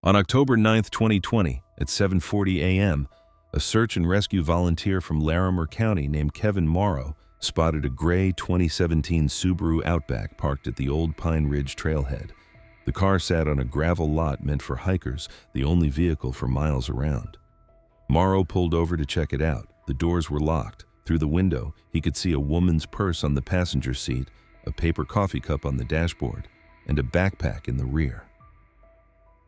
On October 9, 2020, at 7:40 a.m., a search and rescue volunteer from Larimer County named Kevin Morrow spotted a gray 2017 Subaru Outback parked at the Old Pine Ridge trailhead. The car sat on a gravel lot meant for hikers, the only vehicle for miles around. Morrow pulled over to check it out. The doors were locked. Through the window, he could see a woman's purse on the passenger seat, a paper coffee cup on the dashboard, and a backpack in the rear.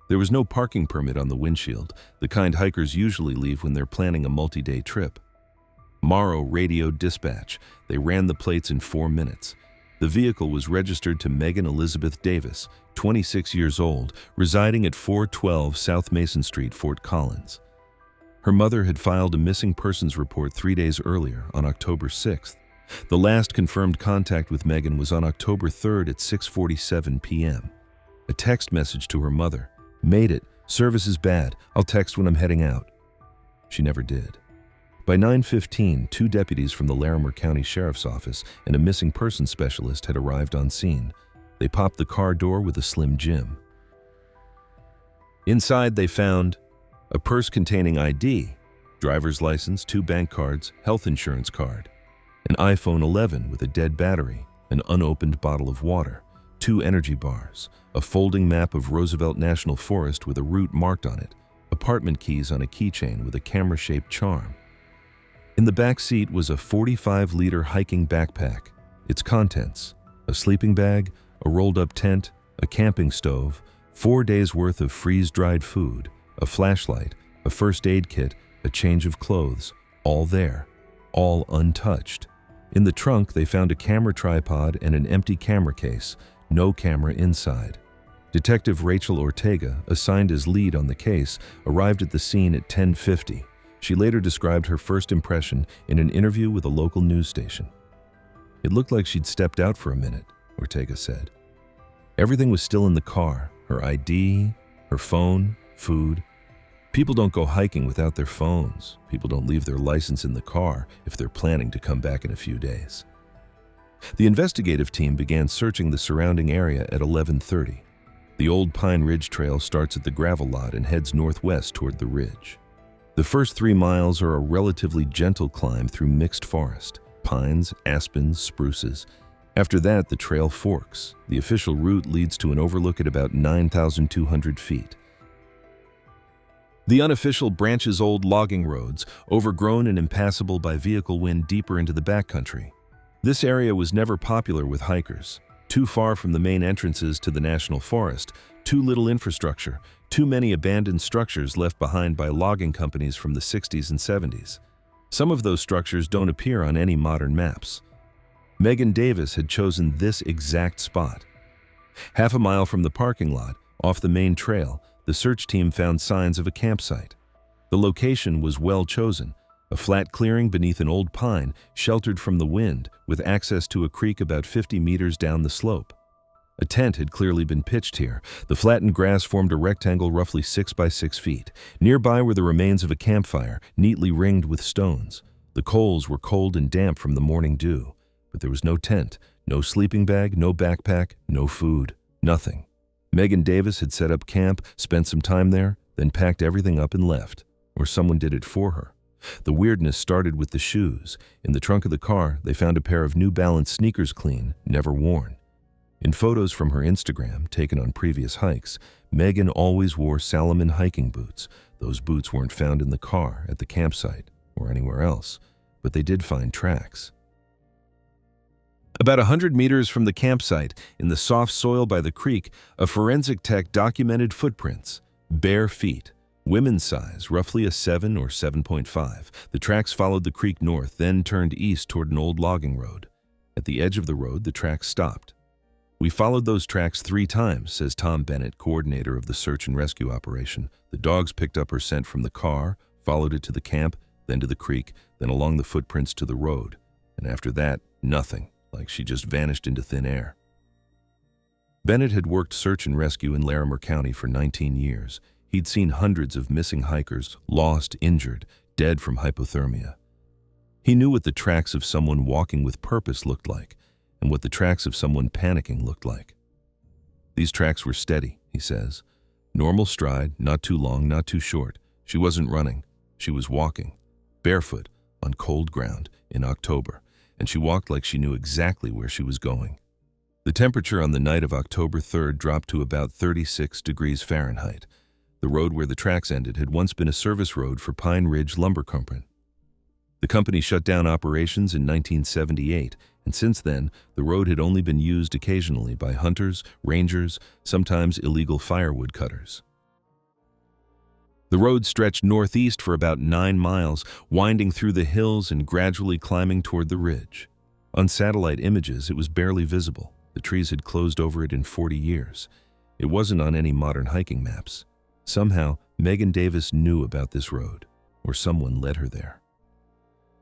There was no parking permit on the windshield, the kind hikers usually leave when they're planning a multi-day trip. Morrow radioed dispatch. They ran the plates in 4 minutes. The vehicle was registered to Megan Elizabeth Davis, 26 years old, residing at 412 South Mason Street, Fort Collins. Her mother had filed a missing persons report 3 days earlier, on October 6th. The last confirmed contact with Megan was on October 3rd at 6:47 p.m. A text message to her mother. "Made it. Service is bad. I'll text when I'm heading out." She never did. By 9:15, 2 deputies from the Larimer County Sheriff's Office and a missing persons specialist had arrived on scene. They popped the car door with a Slim Jim. Inside, they found a purse containing ID, driver's license, 2 bank cards, health insurance card, an iPhone 11 with a dead battery, an unopened bottle of water, 2 energy bars, a folding map of Roosevelt National Forest with a route marked on it, apartment keys on a keychain with a camera-shaped charm. In the back seat was a 45-liter hiking backpack. Its contents: a sleeping bag, a rolled-up tent, a camping stove, 4 days' worth of freeze-dried food, a flashlight, a first aid kit, a change of clothes, all there, all untouched. In the trunk, they found a camera tripod and an empty camera case, no camera inside. Detective Rachel Ortega, assigned as lead on the case, arrived at the scene at 10:50. She later described her first impression in an interview with a local news station. "It looked like she'd stepped out for a minute," Ortega said. Everything was still in the car: her ID, her phone, food. People don't go hiking without their phones. People don't leave their license in the car if they're planning to come back in a few days. The investigative team began searching the surrounding area at 11:30. The Old Pine Ridge Trail starts at the gravel lot and heads northwest toward the ridge. The first 3 miles are a relatively gentle climb through mixed forest, pines, aspens, spruces. After that, the trail forks. The official route leads to an overlook at about 9,200 feet. The unofficial branches old logging roads, overgrown and impassable by vehicle wind deeper into the backcountry. This area was never popular with hikers. Too far from the main entrances to the national forest, too little infrastructure, too many abandoned structures left behind by logging companies from the 60s and 70s. Some of those structures don't appear on any modern maps. Megan Davis had chosen this exact spot. Half a mile from the parking lot, off the main trail, the search team found signs of a campsite. The location was well chosen, a flat clearing beneath an old pine, sheltered from the wind, with access to a creek about 50 meters down the slope. A tent had clearly been pitched here. The flattened grass formed a rectangle roughly 6 by 6 feet. Nearby were the remains of a campfire, neatly ringed with stones. The coals were cold and damp from the morning dew, but there was no tent, no sleeping bag, no backpack, no food, nothing. Megan Davis had set up camp, spent some time there, then packed everything up and left, or someone did it for her. The weirdness started with the shoes. In the trunk of the car, they found a pair of New Balance sneakers, clean, never worn. In photos from her Instagram, taken on previous hikes, Megan always wore Salomon hiking boots. Those boots weren't found in the car, at the campsite, or anywhere else, but they did find tracks. About 100 meters from the campsite, in the soft soil by the creek, a forensic tech documented footprints, bare feet. Women's size, roughly a 7 or 7.5. The tracks followed the creek north, then turned east toward an old logging road. At the edge of the road, the tracks stopped. "We followed those tracks 3 times, says Tom Bennett, coordinator of the search and rescue operation. The dogs picked up her scent from the car, followed it to the camp, then to the creek, then along the footprints to the road. And after that, nothing, like she just vanished into thin air." Bennett had worked search and rescue in Larimer County for 19 years. He'd seen hundreds of missing hikers, lost, injured, dead from hypothermia. He knew what the tracks of someone walking with purpose looked like, and what the tracks of someone panicking looked like. "These tracks were steady," he says. Normal stride, not too long, not too short. She wasn't running. She was walking, barefoot, on cold ground, in October, and she walked like she knew exactly where she was going. The temperature on the night of October 3rd dropped to about 36 degrees Fahrenheit. The road where the tracks ended had once been a service road for Pine Ridge Lumber Company. The company shut down operations in 1978, and since then, the road had only been used occasionally by hunters, rangers, sometimes illegal firewood cutters. The road stretched northeast for about 9 miles, winding through the hills and gradually climbing toward the ridge. On satellite images, it was barely visible. The trees had closed over it in 40 years. It wasn't on any modern hiking maps. Somehow, Megan Davis knew about this road, or someone led her there.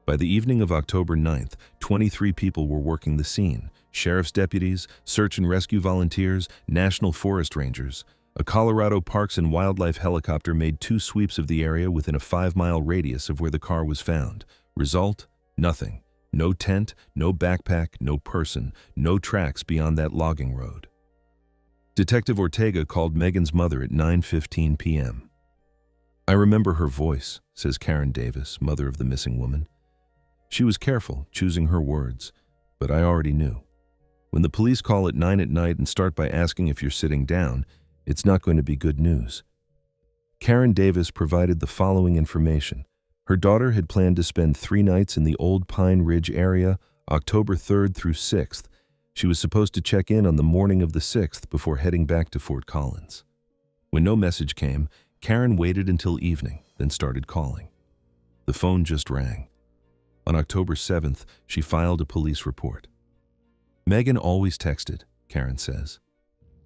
By the evening of October 9th, 23 people were working the scene: sheriff's deputies, search and rescue volunteers, national forest rangers. A Colorado Parks and Wildlife helicopter made 2 sweeps of the area within a 5-mile radius of where the car was found. Result? Nothing. No tent, no backpack, no person, no tracks beyond that logging road. Detective Ortega called Megan's mother at 9:15 p.m. "I remember her voice," says Karen Davis, mother of the missing woman. "She was careful, choosing her words, but I already knew. When the police call at 9 at night and start by asking if you're sitting down, it's not going to be good news." Karen Davis provided the following information. Her daughter had planned to spend 3 nights in the Old Pine Ridge area, October 3rd through 6th. She was supposed to check in on the morning of the 6th before heading back to Fort Collins. When no message came, Karen waited until evening, then started calling. The phone just rang. On October 7th, she filed a police report. "Megan always texted," Karen says.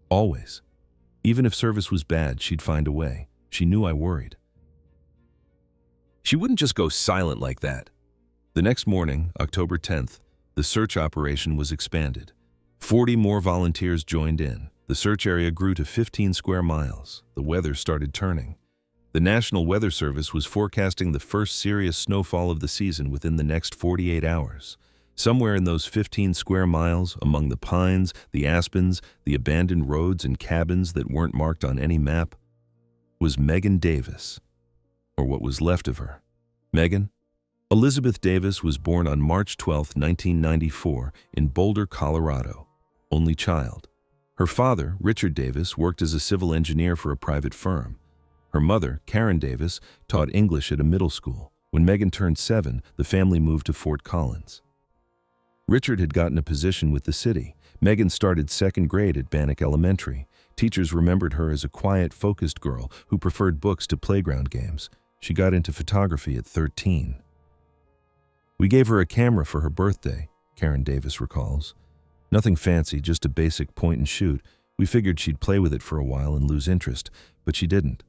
"Always. Even if service was bad, she'd find a way. She knew I worried. She wouldn't just go silent like that." The next morning, October 10th, the search operation was expanded. 40 more volunteers joined in. The search area grew to 15 square miles. The weather started turning. The National Weather Service was forecasting the first serious snowfall of the season within the next 48 hours. Somewhere in those 15 square miles, among the pines, the aspens, the abandoned roads and cabins that weren't marked on any map, was Megan Davis, or what was left of her. Megan? Elizabeth Davis was born on March 12, 1994, in Boulder, Colorado. Only child. Her father, Richard Davis, worked as a civil engineer for a private firm. Her mother, Karen Davis, taught English at a middle school. When Megan turned 7, the family moved to Fort Collins. Richard had gotten a position with the city. Megan started 2nd grade at Bannock Elementary. Teachers remembered her as a quiet, focused girl who preferred books to playground games. She got into photography at 13. "We gave her a camera for her birthday," Karen Davis recalls. "Nothing fancy, just a basic point and shoot. We figured she'd play with it for a while and lose interest, but she didn't."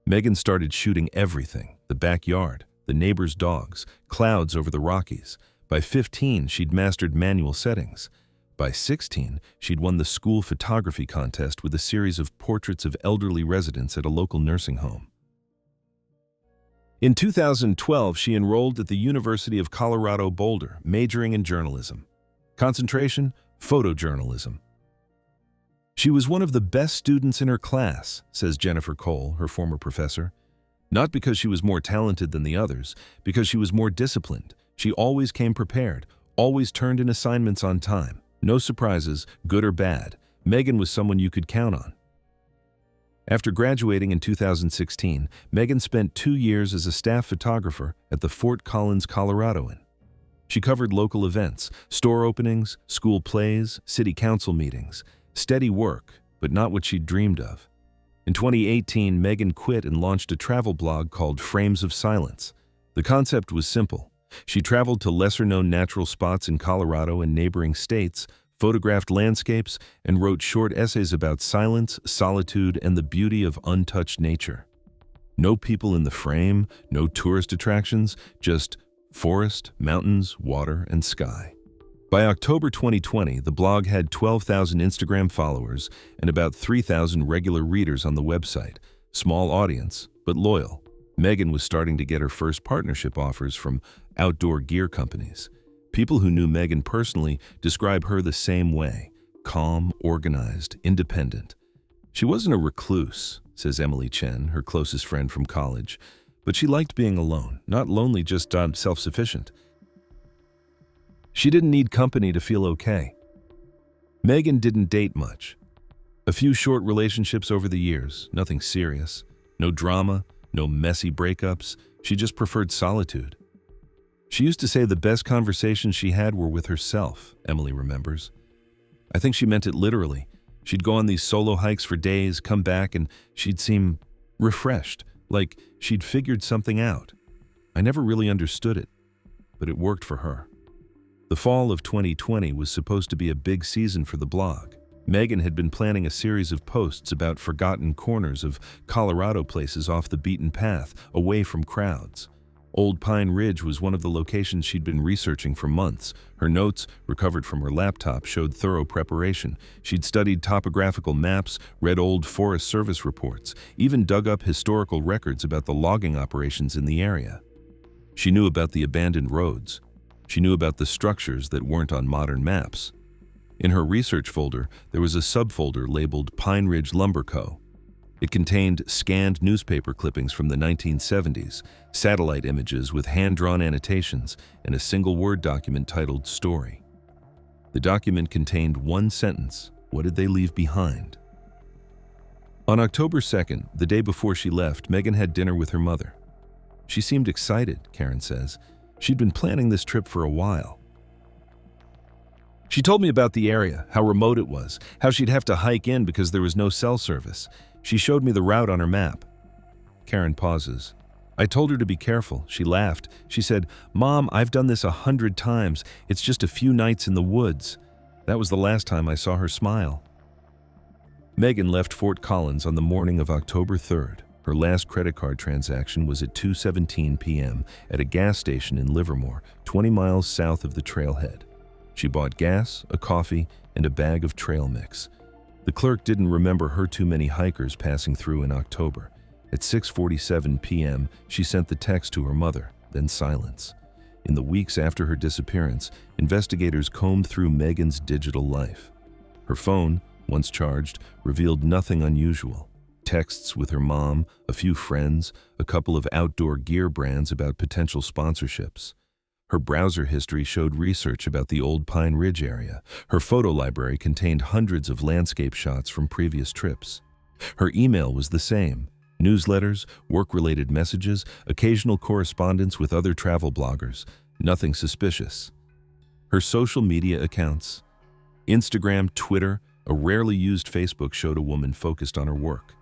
Megan started shooting everything: the backyard, the neighbors' dogs, clouds over the Rockies. By 15, she'd mastered manual settings. By 16, she'd won the school photography contest with a series of portraits of elderly residents at a local nursing home. In 2012, she enrolled at the University of Colorado Boulder, majoring in journalism. Concentration: photojournalism. "She was one of the best students in her class," says Jennifer Cole, her former professor. "Not because she was more talented than the others, because she was more disciplined. She always came prepared, always turned in assignments on time. No surprises, good or bad. Megan was someone you could count on." After graduating in 2016, Megan spent 2 years as a staff photographer at the Fort Collins Coloradoan. She covered local events, store openings, school plays, city council meetings. Steady work, but not what she'd dreamed of. In 2018, Megan quit and launched a travel blog called Frames of Silence. The concept was simple. She traveled to lesser-known natural spots in Colorado and neighboring states, photographed landscapes, and wrote short essays about silence, solitude, and the beauty of untouched nature. No people in the frame, no tourist attractions, just forest, mountains, water, and sky. By October 2020, the blog had 12,000 Instagram followers and about 3,000 regular readers on the website. Small audience, but loyal. Megan was starting to get her first partnership offers from outdoor gear companies. People who knew Megan personally describe her the same way: calm, organized, independent. She wasn't a recluse, says Emily Chen, her closest friend from college, but she liked being alone, not lonely, just self-sufficient. She didn't need company to feel okay. Megan didn't date much. A few short relationships over the years, nothing serious. No drama, no messy breakups. She just preferred solitude. She used to say the best conversations she had were with herself, Emily remembers. I think she meant it literally. She'd go on these solo hikes for days, come back, and she'd seem refreshed, like she'd figured something out. I never really understood it, but it worked for her. The fall of 2020 was supposed to be a big season for the blog. Megan had been planning a series of posts about forgotten corners of Colorado, places off the beaten path, away from crowds. Old Pine Ridge was one of the locations she'd been researching for months. Her notes, recovered from her laptop, showed thorough preparation. She'd studied topographical maps, read old Forest Service reports, even dug up historical records about the logging operations in the area. She knew about the abandoned roads. She knew about the structures that weren't on modern maps. In her research folder, there was a subfolder labeled Pine Ridge Lumber Co. It contained scanned newspaper clippings from the 1970s, satellite images with hand-drawn annotations, and a single Word document titled Story. The document contained one sentence: what did they leave behind? On October 2nd, the day before she left, Megan had dinner with her mother. She seemed excited, Karen says. She'd been planning this trip for a while. She told me about the area, how remote it was, how she'd have to hike in because there was no cell service. She showed me the route on her map. Karen pauses. I told her to be careful. She laughed. She said, "Mom, I've done this 100 times. It's just a few nights in the woods." That was the last time I saw her smile. Megan left Fort Collins on the morning of October 3rd. Her last credit card transaction was at 2:17 p.m. at a gas station in Livermore, 20 miles south of the trailhead. She bought gas, a coffee, and a bag of trail mix. The clerk didn't remember her too many hikers passing through in October. At 6:47 p.m., she sent the text to her mother, then silence. In the weeks after her disappearance, investigators combed through Megan's digital life. Her phone, once charged, revealed nothing unusual. Texts with her mom, a few friends, a couple of outdoor gear brands about potential sponsorships. Her browser history showed research about the Old Pine Ridge area. Her photo library contained hundreds of landscape shots from previous trips. Her email was the same: newsletters, work-related messages, occasional correspondence with other travel bloggers, nothing suspicious. Her social media accounts: Instagram, Twitter, a rarely used Facebook showed a woman focused on her work.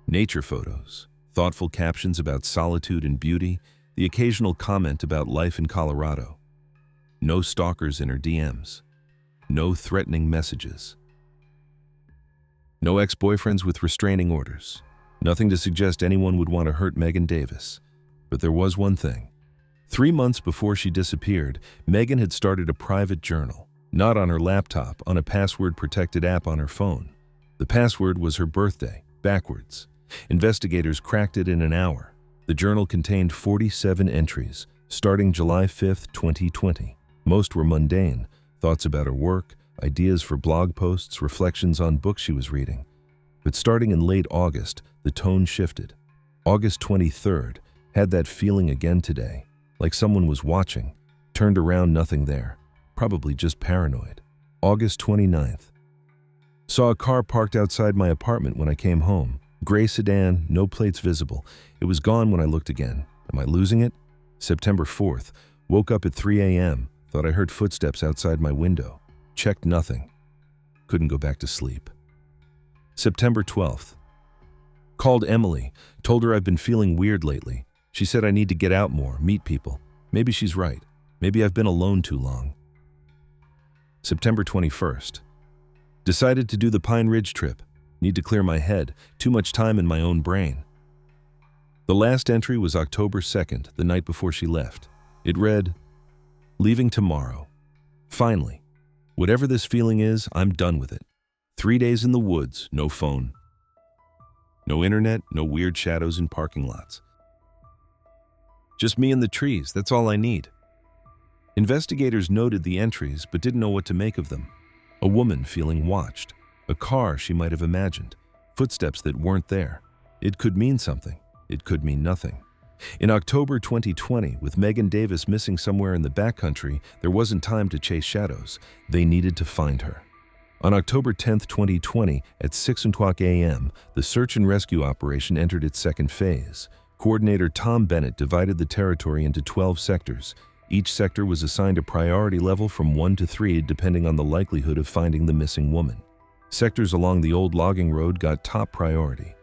Nature photos, thoughtful captions about solitude and beauty, the occasional comment about life in Colorado. No stalkers in her DMs. No threatening messages. No ex-boyfriends with restraining orders. Nothing to suggest anyone would want to hurt Megan Davis. But there was one thing. 3 months before she disappeared, Megan had started a private journal. Not on her laptop, on a password-protected app on her phone. The password was her birthday, backwards. Investigators cracked it in an hour. The journal contained 47 entries, starting July 5, 2020. Most were mundane, thoughts about her work, ideas for blog posts, reflections on books she was reading. But starting in late August, the tone shifted. August 23rd had that feeling again today, like someone was watching. Turned around, nothing there. Probably just paranoid. August 29th. Saw a car parked outside my apartment when I came home. Gray sedan, no plates visible. It was gone when I looked again. Am I losing it? September 4th. Woke up at 3 a.m. Thought I heard footsteps outside my window. Checked nothing. Couldn't go back to sleep. September 12th. Called Emily. Told her I've been feeling weird lately. She said I need to get out more, meet people. Maybe she's right. Maybe I've been alone too long. September 21st. Decided to do the Pine Ridge trip. Need to clear my head. Too much time in my own brain. The last entry was October 2nd, the night before she left. It read, "Leaving tomorrow. Finally. Whatever this feeling is, I'm done with it. 3 days in the woods, no phone. No internet, no weird shadows in parking lots. Just me and the trees, that's all I need." Investigators noted the entries but didn't know what to make of them. A woman feeling watched. A car she might have imagined. footsteps that weren't there. It could mean something. It could mean nothing. In October 2020, with Megan Davis missing somewhere in the backcountry, there wasn't time to chase shadows. They needed to find her. On October 10, 2020, at 6:00 a.m., the search and rescue operation entered its second phase. Coordinator Tom Bennett divided the territory into 12 sectors. Each sector was assigned a priority level from 1 to 3 depending on the likelihood of finding the missing woman. Sectors along the old logging road got top priority.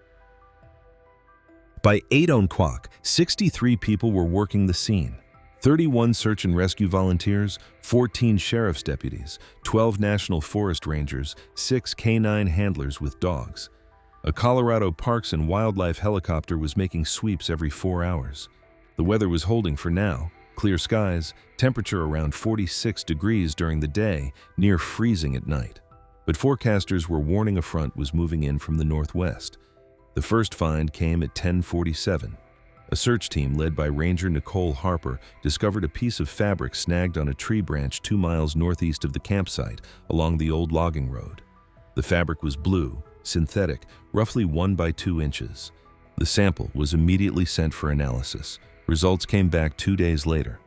By 8:00, 63 people were working the scene. 31 search and rescue volunteers, 14 sheriff's deputies, 12 National Forest Rangers, 6 canine handlers with dogs. A Colorado Parks and Wildlife helicopter was making sweeps every 4 hours. The weather was holding for now. Clear skies, temperature around 46 degrees during the day, near freezing at night. But forecasters were warning a front was moving in from the northwest. The first find came at 10:47. A search team led by Ranger Nicole Harper discovered a piece of fabric snagged on a tree branch 2 miles northeast of the campsite along the old logging road. The fabric was blue, synthetic, roughly 1 by 2 inches. The sample was immediately sent for analysis. Results came back 2 days later.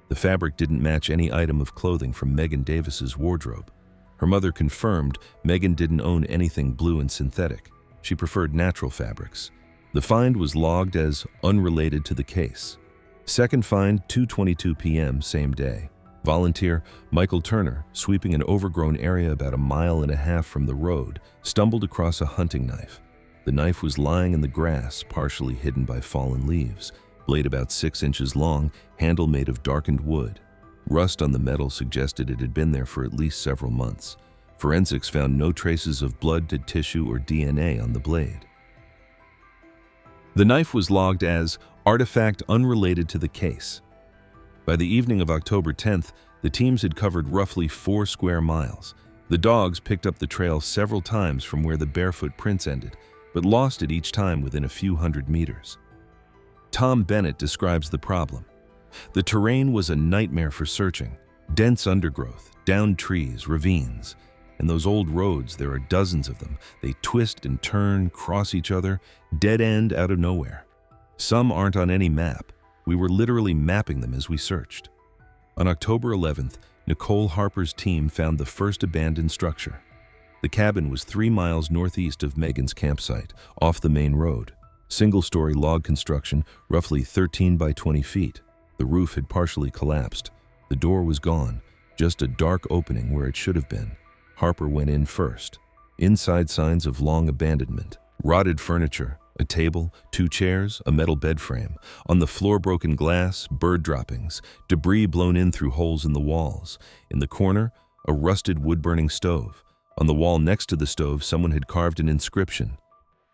The fabric didn't match any item of clothing from Megan Davis's wardrobe. Her mother confirmed Megan didn't own anything blue and synthetic. She preferred natural fabrics. The find was logged as unrelated to the case. Second find, 2:22 p.m. same day. Volunteer Michael Turner, sweeping an overgrown area about 1.5 miles from the road, stumbled across a hunting knife. The knife was lying in the grass, partially hidden by fallen leaves. Blade about 6 inches long, handle made of darkened wood. Rust on the metal suggested it had been there for at least several months. Forensics found no traces of blood, tissue, or DNA on the blade. The knife was logged as artifact unrelated to the case. By the evening of October 10th, the teams had covered roughly 4 square miles. The dogs picked up the trail several times from where the barefoot prints ended, but lost it each time within a few hundred meters. Tom Bennett describes the problem. The terrain was a nightmare for searching. Dense undergrowth, downed trees, ravines. And those old roads, there are dozens of them. They twist and turn, cross each other, dead end out of nowhere. Some aren't on any map. We were literally mapping them as we searched. On October 11th, Nicole Harper's team found the first abandoned structure. The cabin was 3 miles northeast of Megan's campsite, off the main road. Single-story log construction, roughly 13 by 20 feet. The roof had partially collapsed. The door was gone, just a dark opening where it should have been. Harper went in first. Inside signs of long abandonment. Rotted furniture, a table, 2 chairs, a metal bed frame. On the floor, broken glass, bird droppings, debris blown in through holes in the walls. In the corner, a rusted wood-burning stove. On the wall next to the stove, someone had carved an inscription.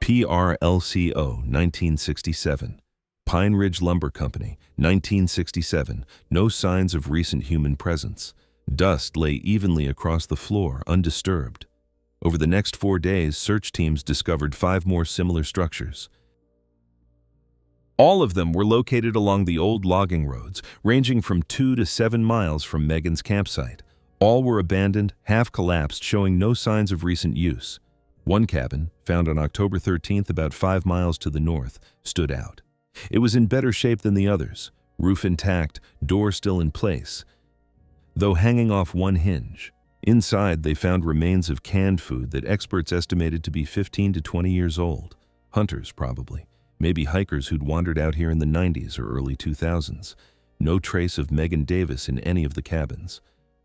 PRLCO, 1967. Pine Ridge Lumber Company, 1967. No signs of recent human presence. Dust lay evenly across the floor, undisturbed. Over the next 4 days, search teams discovered 5 more similar structures. All of them were located along the old logging roads, ranging from 2 to 7 miles from Megan's campsite. All were abandoned, half collapsed, showing no signs of recent use. One cabin, found on October 13th about 5 miles to the north, stood out. It was in better shape than the others, roof intact, door still in place, though hanging off one hinge. Inside, they found remains of canned food that experts estimated to be 15 to 20 years old. Hunters, probably. Maybe hikers who'd wandered out here in the 90s or early 2000s. No trace of Megan Davis in any of the cabins.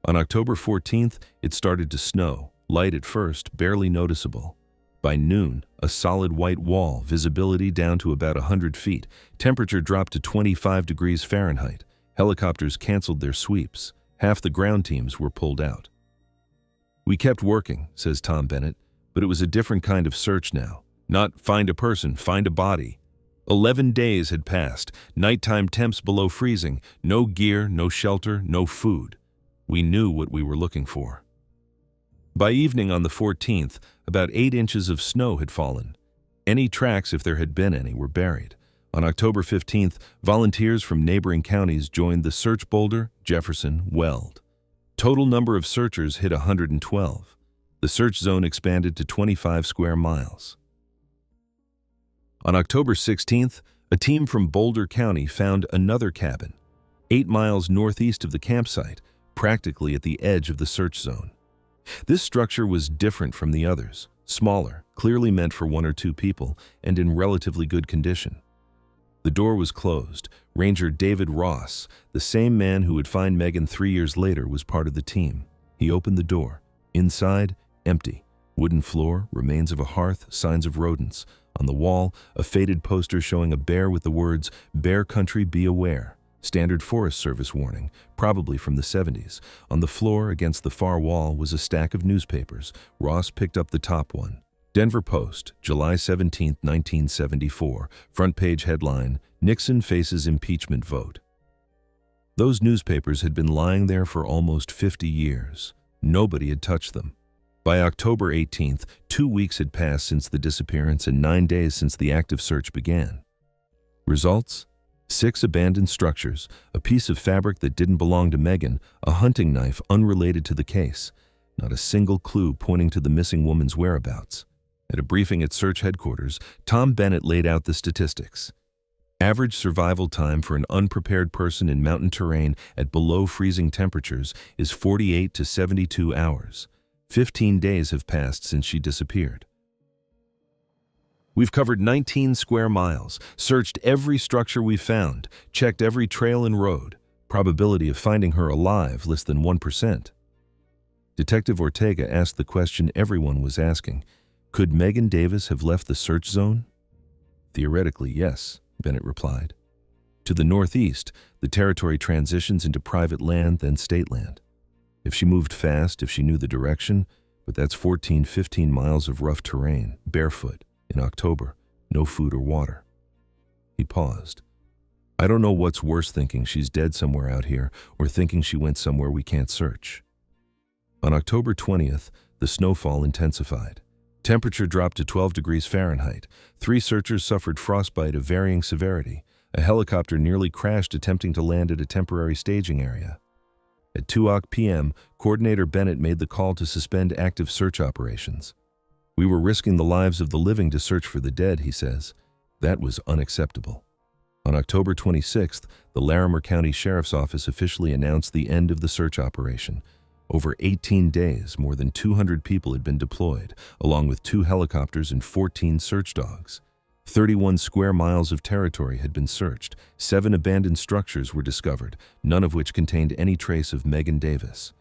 On October 14th, it started to snow, light at first, barely noticeable. By noon, a solid white wall, visibility down to about 100 feet. Temperature dropped to 25 degrees Fahrenheit. Helicopters canceled their sweeps. Half the ground teams were pulled out. We kept working, says Tom Bennett, but it was a different kind of search now. Not find a person, find a body. 11 days had passed, nighttime temps below freezing, no gear, no shelter, no food. We knew what we were looking for. By evening on the 14th, about 8 inches of snow had fallen. Any tracks, if there had been any, were buried. On October 15th, volunteers from neighboring counties joined the search Boulder, Jefferson, Weld. Total number of searchers hit 112. The search zone expanded to 25 square miles. On October 16th, a team from Boulder County found another cabin, 8 miles northeast of the campsite, practically at the edge of the search zone. This structure was different from the others, smaller, clearly meant for 1 or 2 people, and in relatively good condition. The door was closed. Ranger David Ross, the same man who would find Megan 3 years later, was part of the team. He opened the door. Inside, empty. Wooden floor, remains of a hearth, signs of rodents. On the wall, a faded poster showing a bear with the words, "Bear Country, be aware." Standard Forest Service warning, probably from the 70s. On the floor, against the far wall, was a stack of newspapers. Ross picked up the top one. Denver Post, July 17, 1974. Front page headline, "Nixon faces impeachment vote." Those newspapers had been lying there for almost 50 years. Nobody had touched them. By October 18th, 2 weeks had passed since the disappearance and 9 days since the active search began. Results? 6 abandoned structures, a piece of fabric that didn't belong to Megan, a hunting knife unrelated to the case. Not a single clue pointing to the missing woman's whereabouts. At a briefing at search headquarters, Tom Bennett laid out the statistics. Average survival time for an unprepared person in mountain terrain at below freezing temperatures is 48 to 72 hours. 15 days have passed since she disappeared. We've covered 19 square miles, searched every structure we found, checked every trail and road. Probability of finding her alive less than 1%. Detective Ortega asked the question everyone was asking. Could Megan Davis have left the search zone? Theoretically, yes, Bennett replied. To the northeast, the territory transitions into private land, then state land. If she moved fast, if she knew the direction, but that's 15 miles of rough terrain, barefoot, in October, no food or water. He paused. I don't know what's worse, thinking she's dead somewhere out here or thinking she went somewhere we can't search. On October 20th, the snowfall intensified. Temperature dropped to 12 degrees Fahrenheit. 3 searchers suffered frostbite of varying severity. A helicopter nearly crashed attempting to land at a temporary staging area. At 2 p.m., Coordinator Bennett made the call to suspend active search operations. We were risking the lives of the living to search for the dead, he says. That was unacceptable. On October 26th, the Larimer County Sheriff's Office officially announced the end of the search operation. Over 18 days, more than 200 people had been deployed, along with 2 helicopters and 14 search dogs. 31 square miles of territory had been searched. 7 abandoned structures were discovered, none of which contained any trace of Megan Davis.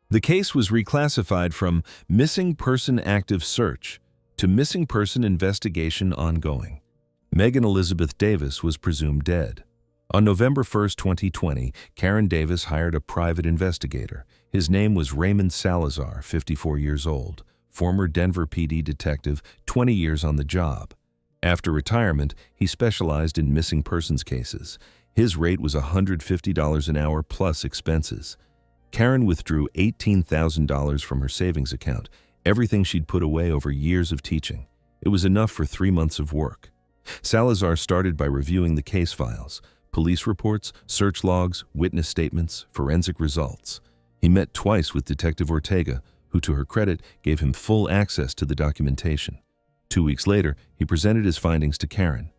The case was reclassified from missing person active search to missing person investigation ongoing. Megan Elizabeth Davis was presumed dead. On November 1, 2020, Karen Davis hired a private investigator. His name was Raymond Salazar, 54 years old, former Denver PD detective, 20 years on the job. After retirement, he specialized in missing persons cases. His rate was $150 an hour plus expenses. Karen withdrew $18,000 from her savings account, everything she'd put away over years of teaching. It was enough for 3 months of work. Salazar started by reviewing the case files, police reports, search logs, witness statements, forensic results. He met twice with Detective Ortega, who, to her credit, gave him full access to the documentation. 2 weeks later, he presented his findings to Karen.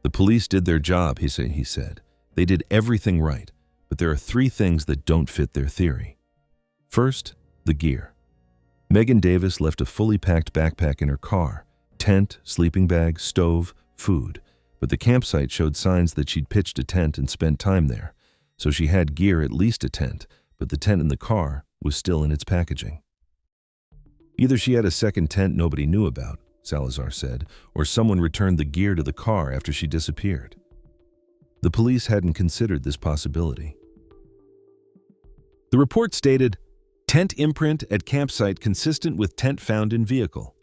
The police did their job, he said. They did everything right, but there are 3 things that don't fit their theory. First, the gear. Megan Davis left a fully packed backpack in her car, tent, sleeping bag, stove, food. But the campsite showed signs that she'd pitched a tent and spent time there, so she had gear, at least a tent, but the tent in the car was still in its packaging. Either she had a second tent nobody knew about, Salazar said, or someone returned the gear to the car after she disappeared. The police hadn't considered this possibility. The report stated, tent imprint at campsite consistent with tent found in vehicle.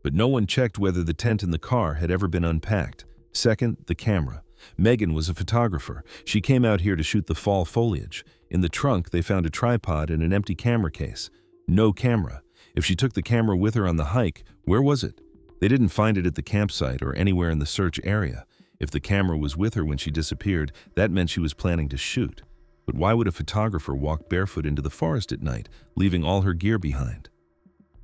But no one checked whether the tent in the car had ever been unpacked. Second, the camera. Megan was a photographer. She came out here to shoot the fall foliage. In the trunk, they found a tripod and an empty camera case. No camera. If she took the camera with her on the hike, where was it? They didn't find it at the campsite or anywhere in the search area. If the camera was with her when she disappeared, that meant she was planning to shoot. But why would a photographer walk barefoot into the forest at night, leaving all her gear behind?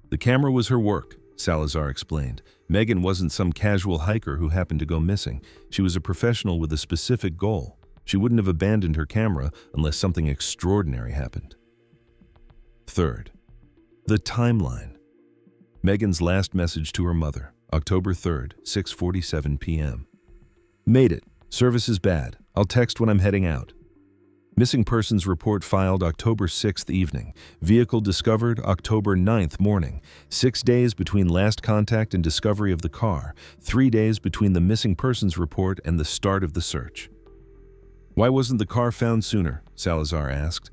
The camera was her work, Salazar explained. Megan wasn't some casual hiker who happened to go missing. She was a professional with a specific goal. She wouldn't have abandoned her camera unless something extraordinary happened. Third, the timeline. Megan's last message to her mother, October 3rd, 6:47 p.m. Made it. Service is bad. I'll text when I'm heading out. Missing persons report filed October 6th evening. Vehicle discovered October 9th morning. 6 days between last contact and discovery of the car. 3 days between the missing persons report and the start of the search. Why wasn't the car found sooner? Salazar asked.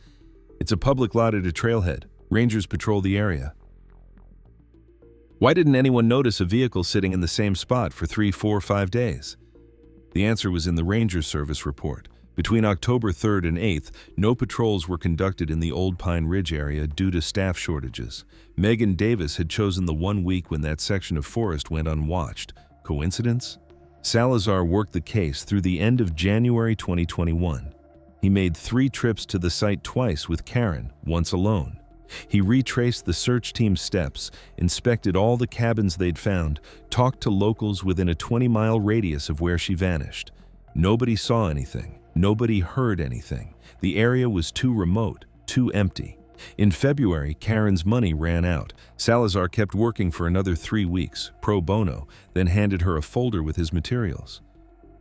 It's a public lot at a trailhead. Rangers patrol the area. Why didn't anyone notice a vehicle sitting in the same spot for 3, 4, 5 days? The answer was in the Ranger Service report. Between October 3rd and 8th, no patrols were conducted in the Old Pine Ridge area due to staff shortages. Megan Davis had chosen the 1 week when that section of forest went unwatched. Coincidence? Salazar worked the case through the end of January 2021. He made 3 trips to the site twice with Karen, once alone. He retraced the search team's steps, inspected all the cabins they'd found, talked to locals within a 20-mile radius of where she vanished. Nobody saw anything. Nobody heard anything. The area was too remote, too empty. In February, Karen's money ran out. Salazar kept working for another 3 weeks, pro bono, then handed her a folder with his materials.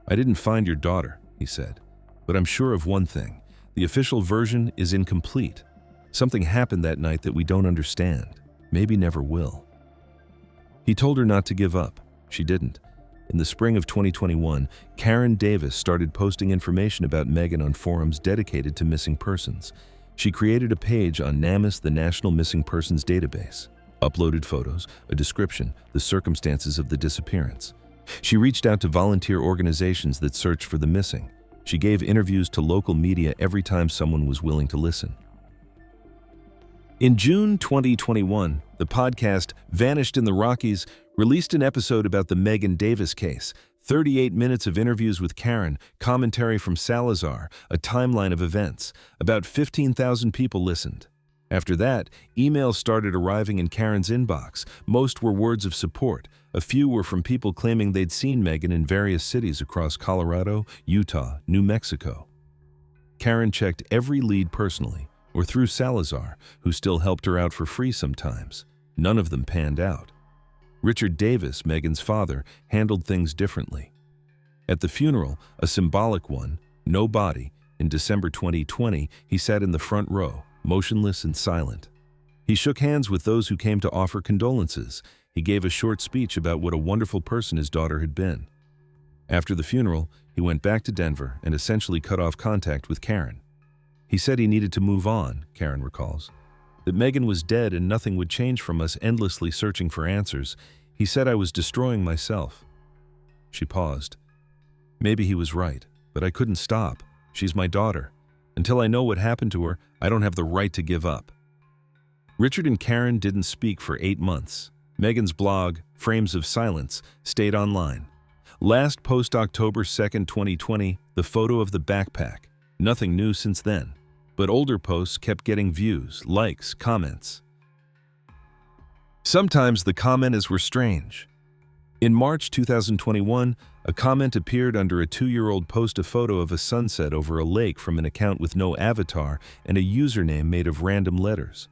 I didn't find your daughter, he said, but I'm sure of one thing. The official version is incomplete. Something happened that night that we don't understand, maybe never will. He told her not to give up. She didn't. In the spring of 2021, Karen Davis started posting information about Megan on forums dedicated to missing persons. She created a page on NamUs, the National Missing Persons Database, uploaded photos, a description, the circumstances of the disappearance. She reached out to volunteer organizations that search for the missing. She gave interviews to local media every time someone was willing to listen. In June 2021, the podcast Vanished in the Rockies released an episode about the Megan Davis case, 38 minutes of interviews with Karen, commentary from Salazar, a timeline of events. About 15,000 people listened. After that, emails started arriving in Karen's inbox. Most were words of support. A few were from people claiming they'd seen Megan in various cities across Colorado, Utah, New Mexico. Karen checked every lead personally, or through Salazar, who still helped her out for free sometimes. None of them panned out. Richard Davis, Megan's father, handled things differently. At the funeral, a symbolic one, no body, in December 2020, he sat in the front row, motionless and silent. He shook hands with those who came to offer condolences. He gave a short speech about what a wonderful person his daughter had been. After the funeral, he went back to Denver and essentially cut off contact with Karen. He said he needed to move on, Karen recalls. That Megan was dead and nothing would change from us endlessly searching for answers. He said I was destroying myself. She paused. Maybe he was right, but I couldn't stop. She's my daughter. Until I know what happened to her, I don't have the right to give up. Richard and Karen didn't speak for 8 months. Megan's blog, Frames of Silence, stayed online. Last post October 2nd, 2020, the photo of the backpack. Nothing new since then, but older posts kept getting views, likes, comments. Sometimes the comments were strange. In March 2021, a comment appeared under a 2-year-old post, a photo of a sunset over a lake from an account with no avatar and a username made of random letters.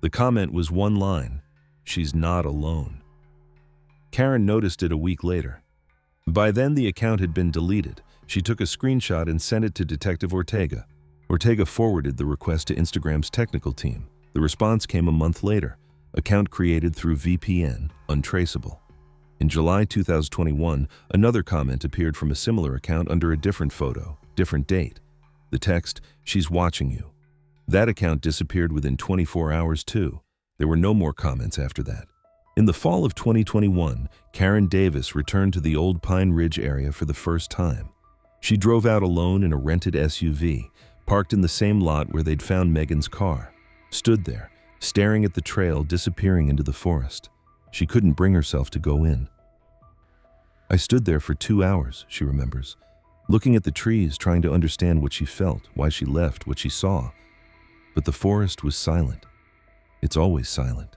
The comment was one line, "She's not alone." Karen noticed it a week later. By then the account had been deleted. She took a screenshot and sent it to Detective Ortega. Ortega forwarded the request to Instagram's technical team. The response came a month later. Account created through VPN, untraceable. In July 2021, another comment appeared from a similar account under a different photo, different date. The text, "She's watching you." That account disappeared within 24 hours too. There were no more comments after that. In the fall of 2021, Karen Davis returned to the Old Pine Ridge area for the first time. She drove out alone in a rented SUV, parked in the same lot where they'd found Megan's car, stood there, staring at the trail disappearing into the forest. She couldn't bring herself to go in. I stood there for 2 hours, she remembers, looking at the trees, trying to understand what she felt, why she left, what she saw. But the forest was silent. It's always silent.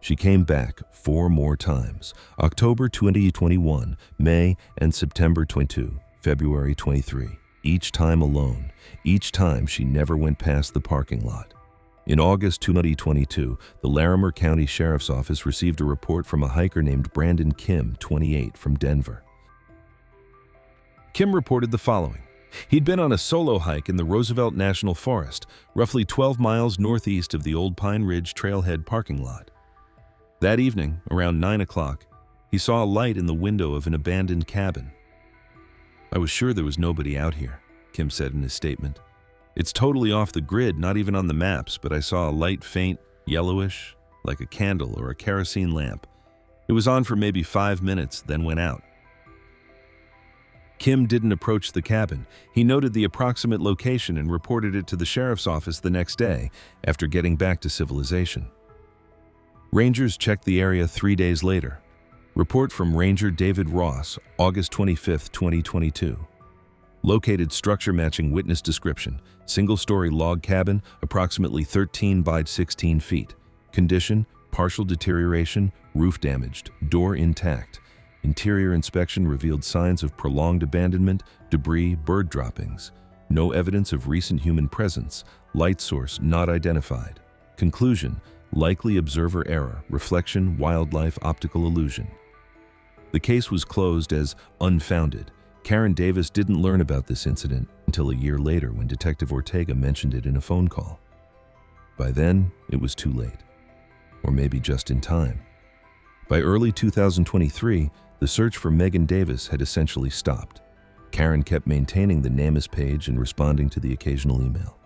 She came back 4 more times: October 2021, May and September 22, February 23, each time alone. Each time she never went past the parking lot. In August 2022, the Larimer County Sheriff's Office received a report from a hiker named Brandon Kim, 28, from Denver. Kim reported the following. He'd been on a solo hike in the Roosevelt National Forest, roughly 12 miles northeast of the Old Pine Ridge Trailhead parking lot. That evening, around 9 o'clock, he saw a light in the window of an abandoned cabin. "I was sure there was nobody out here," Kim said in his statement. "It's totally off the grid, not even on the maps, but I saw a light, faint, yellowish, like a candle or a kerosene lamp. It was on for maybe 5 minutes, then went out." Kim didn't approach the cabin. He noted the approximate location and reported it to the sheriff's office the next day after getting back to civilization. Rangers checked the area 3 days later. Report from Ranger David Ross, August 25, 2022. Located structure matching witness description: single-story log cabin, approximately 13 by 16 feet. Condition: partial deterioration, roof damaged, door intact. Interior inspection revealed signs of prolonged abandonment, debris, bird droppings. No evidence of recent human presence. Light source not identified. Conclusion: likely observer error, reflection, wildlife, optical illusion. The case was closed as unfounded. Karen Davis didn't learn about this incident until a year later when Detective Ortega mentioned it in a phone call. By then, it was too late. Or maybe just in time. By early 2023, the search for Megan Davis had essentially stopped. Karen kept maintaining the NamUs page and responding to the occasional email.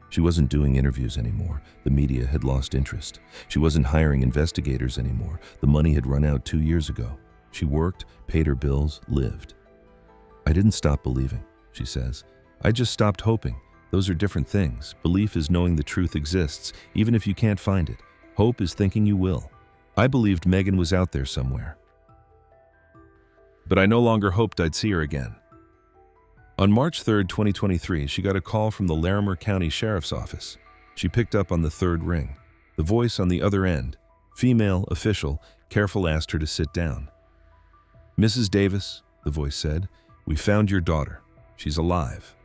She wasn't doing interviews anymore. The media had lost interest. She wasn't hiring investigators anymore. The money had run out 2 years ago. She worked, paid her bills, lived. "I didn't stop believing," she says. "I just stopped hoping. Those are different things. Belief is knowing the truth exists, even if you can't find it. Hope is thinking you will. I believed Megan was out there somewhere. But I no longer hoped I'd see her again." On March 3, 2023, she got a call from the Larimer County Sheriff's Office. She picked up on the third ring. The voice on the other end, female, official, careful, asked her to sit down. "Mrs. Davis," the voice said, "we found your daughter. She's alive."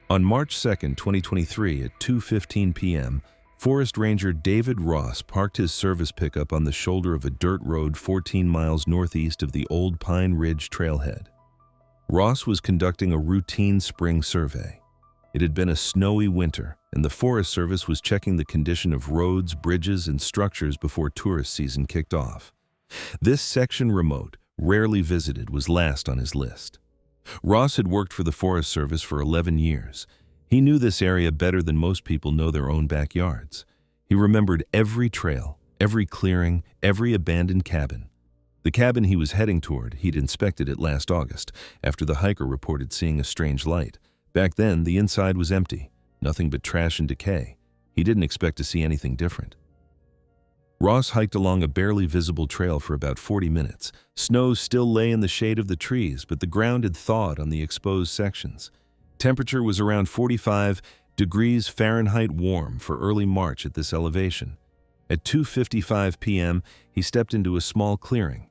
On March 2, 2023, at 2:15 p.m., Forest Ranger David Ross parked his service pickup on the shoulder of a dirt road 14 miles northeast of the Old Pine Ridge Trailhead. Ross was conducting a routine spring survey. It had been a snowy winter, and the Forest Service was checking the condition of roads, bridges, and structures before tourist season kicked off. This section, remote, rarely visited, was last on his list. Ross had worked for the Forest Service for 11 years. He knew this area better than most people know their own backyards. He remembered every trail, every clearing, every abandoned cabin. The cabin he was heading toward, he'd inspected it last August, after the hiker reported seeing a strange light. Back then, the inside was empty, nothing but trash and decay. He didn't expect to see anything different. Ross hiked along a barely visible trail for about 40 minutes. Snow still lay in the shade of the trees, but the ground had thawed on the exposed sections. Temperature was around 45 degrees Fahrenheit warm for early March at this elevation. At 2:55 p.m., he stepped into a small clearing.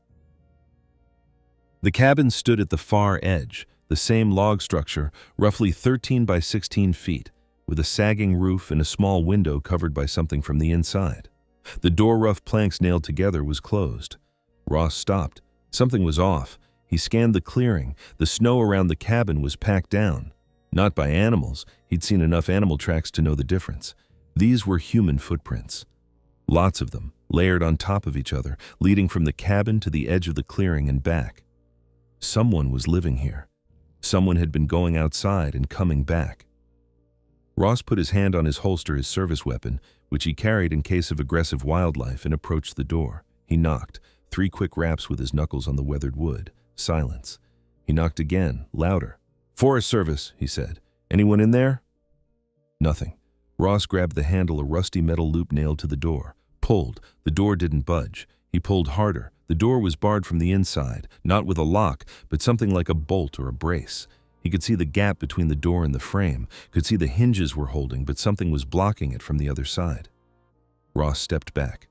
The cabin stood at the far edge, the same log structure, roughly 13 by 16 feet, with a sagging roof and a small window covered by something from the inside. The door, rough planks nailed together, was closed. Ross stopped. Something was off. He scanned the clearing. The snow around the cabin was packed down. Not by animals. He'd seen enough animal tracks to know the difference. These were human footprints. Lots of them, layered on top of each other, leading from the cabin to the edge of the clearing and back. Someone was living here. Someone had been going outside and coming back. Ross put his hand on his holster, his service weapon, which he carried in case of aggressive wildlife, and approached the door. He knocked, 3 quick raps with his knuckles on the weathered wood. Silence. He knocked again, louder. "Forest Service," he said. "Anyone in there?" Nothing. Ross grabbed the handle, a rusty metal loop nailed to the door. Pulled. The door didn't budge. He pulled harder. The door was barred from the inside, not with a lock, but something like a bolt or a brace. He could see the gap between the door and the frame, could see the hinges were holding, but something was blocking it from the other side. Ross stepped back.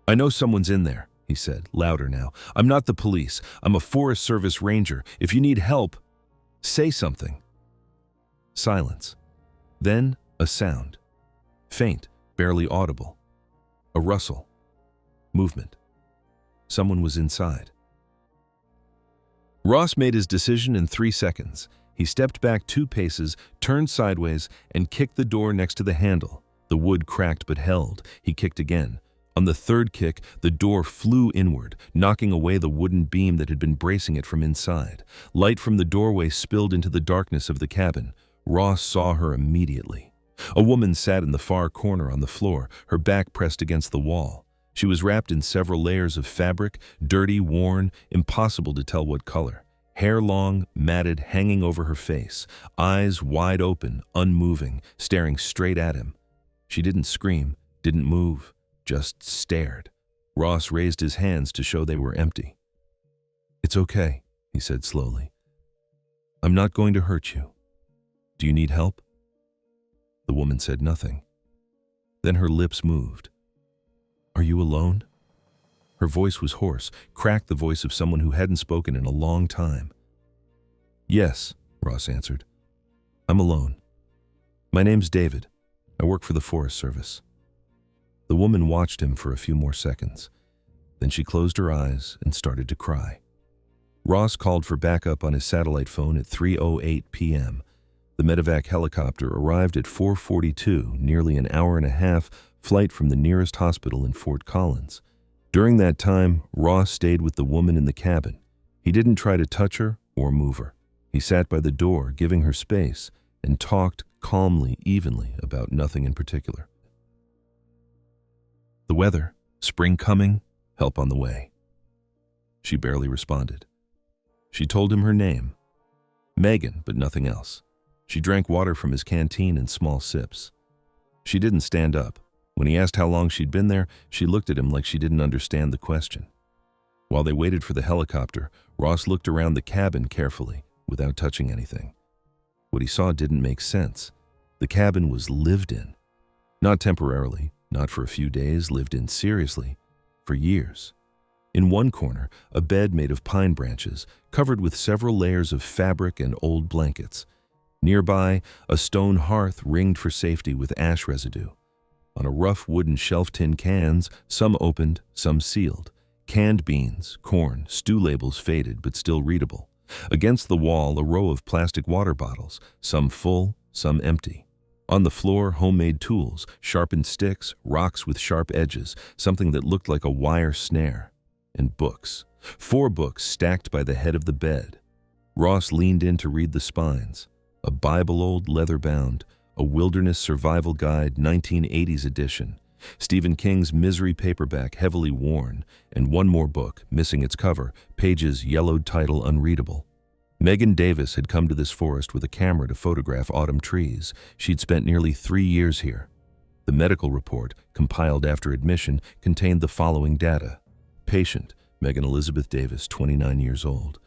"I know someone's in there," he said, louder now. "I'm not the police. I'm a Forest Service ranger. If you need help, say something." Silence. Then a sound. Faint, barely audible. A rustle. Movement. Someone was inside. Ross made his decision in 3 seconds. He stepped back 2 paces, turned sideways, and kicked the door next to the handle. The wood cracked but held. He kicked again. On the 3rd kick, the door flew inward, knocking away the wooden beam that had been bracing it from inside. Light from the doorway spilled into the darkness of the cabin. Ross saw her immediately. A woman sat in the far corner on the floor, her back pressed against the wall. She was wrapped in several layers of fabric, dirty, worn, impossible to tell what color. Hair long, matted, hanging over her face, eyes wide open, unmoving, staring straight at him. She didn't scream, didn't move, just stared. Ross raised his hands to show they were empty. "It's okay," he said slowly. "I'm not going to hurt you. Do you need help?" The woman said nothing. Then her lips moved. "Are you alone?" Her voice was hoarse, cracked, the voice of someone who hadn't spoken in a long time. "Yes," Ross answered. "I'm alone. My name's David. I work for the Forest Service." The woman watched him for a few more seconds. Then she closed her eyes and started to cry. Ross called for backup on his satellite phone at 3:08 p.m. The medevac helicopter arrived at 4:42, nearly an hour and a half flight from the nearest hospital in Fort Collins. During that time, Ross stayed with the woman in the cabin. He didn't try to touch her or move her. He sat by the door, giving her space, and talked calmly, evenly, about nothing in particular. The weather, spring coming, help on the way. She barely responded. She told him her name, Megan, but nothing else. She drank water from his canteen in small sips. She didn't stand up. When he asked how long she'd been there, she looked at him like she didn't understand the question. While they waited for the helicopter, Ross looked around the cabin carefully, without touching anything. What he saw didn't make sense. The cabin was lived in. Not temporarily, not for a few days, lived in seriously, for years. In one corner, a bed made of pine branches, covered with several layers of fabric and old blankets. Nearby, a stone hearth ringed for safety with ash residue. On a rough wooden shelf, tin cans, some opened, some sealed. Canned beans, corn, stew labels faded but still readable. Against the wall, a row of plastic water bottles, some full, some empty. On the floor, homemade tools, sharpened sticks, rocks with sharp edges, something that looked like a wire snare. And books. 4 books stacked by the head of the bed. Ross leaned in to read the spines. A Bible, old, leather-bound. A Wilderness Survival Guide, 1980s edition. Stephen King's Misery paperback, heavily worn. And one more book, missing its cover, pages yellowed, title unreadable. Megan Davis had come to this forest with a camera to photograph autumn trees. She'd spent nearly 3 years here. The medical report, compiled after admission, contained the following data. Patient, Megan Elizabeth Davis, 29 years old.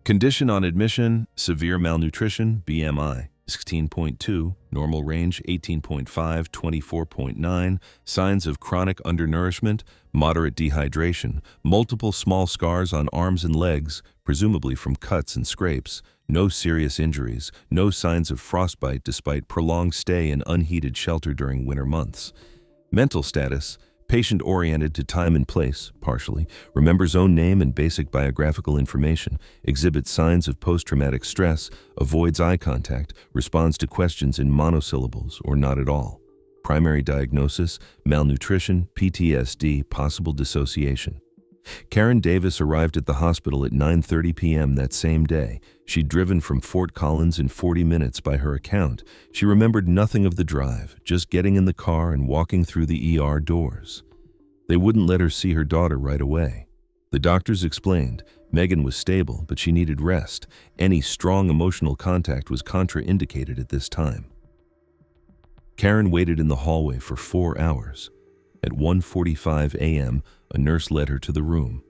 Condition on admission, severe malnutrition, BMI, 16.2, normal range, 18.5, 24.9, signs of chronic undernourishment, moderate dehydration, multiple small scars on arms and legs, presumably from cuts and scrapes, no serious injuries, no signs of frostbite despite prolonged stay in unheated shelter during winter months. Mental status, patient-oriented to time and place, partially, remembers own name and basic biographical information, exhibits signs of post-traumatic stress, avoids eye contact, responds to questions in monosyllables or not at all. Primary diagnosis, malnutrition, PTSD, possible dissociation. Karen Davis arrived at the hospital at 9:30 p.m. that same day. She'd driven from Fort Collins in 40 minutes by her account. She remembered nothing of the drive, just getting in the car and walking through the ER doors. They wouldn't let her see her daughter right away. The doctors explained Megan was stable, but she needed rest. Any strong emotional contact was contraindicated at this time. Karen waited in the hallway for 4 hours. At 1:45 a.m., a nurse led her to the room.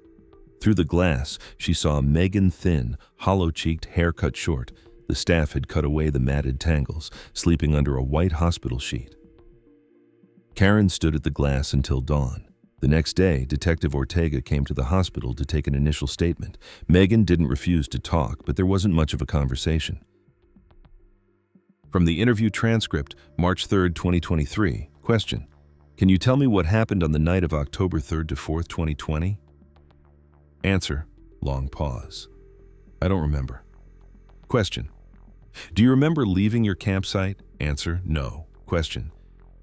Through the glass, she saw Megan thin, hollow-cheeked, hair cut short. The staff had cut away the matted tangles, sleeping under a white hospital sheet. Karen stood at the glass until dawn. The next day, Detective Ortega came to the hospital to take an initial statement. Megan didn't refuse to talk, but there wasn't much of a conversation. From the interview transcript, March 3, 2023, question: can you tell me what happened on the night of October 3rd to 4th, 2020? Answer: long pause. I don't remember. Question: do you remember leaving your campsite? Answer: no. Question: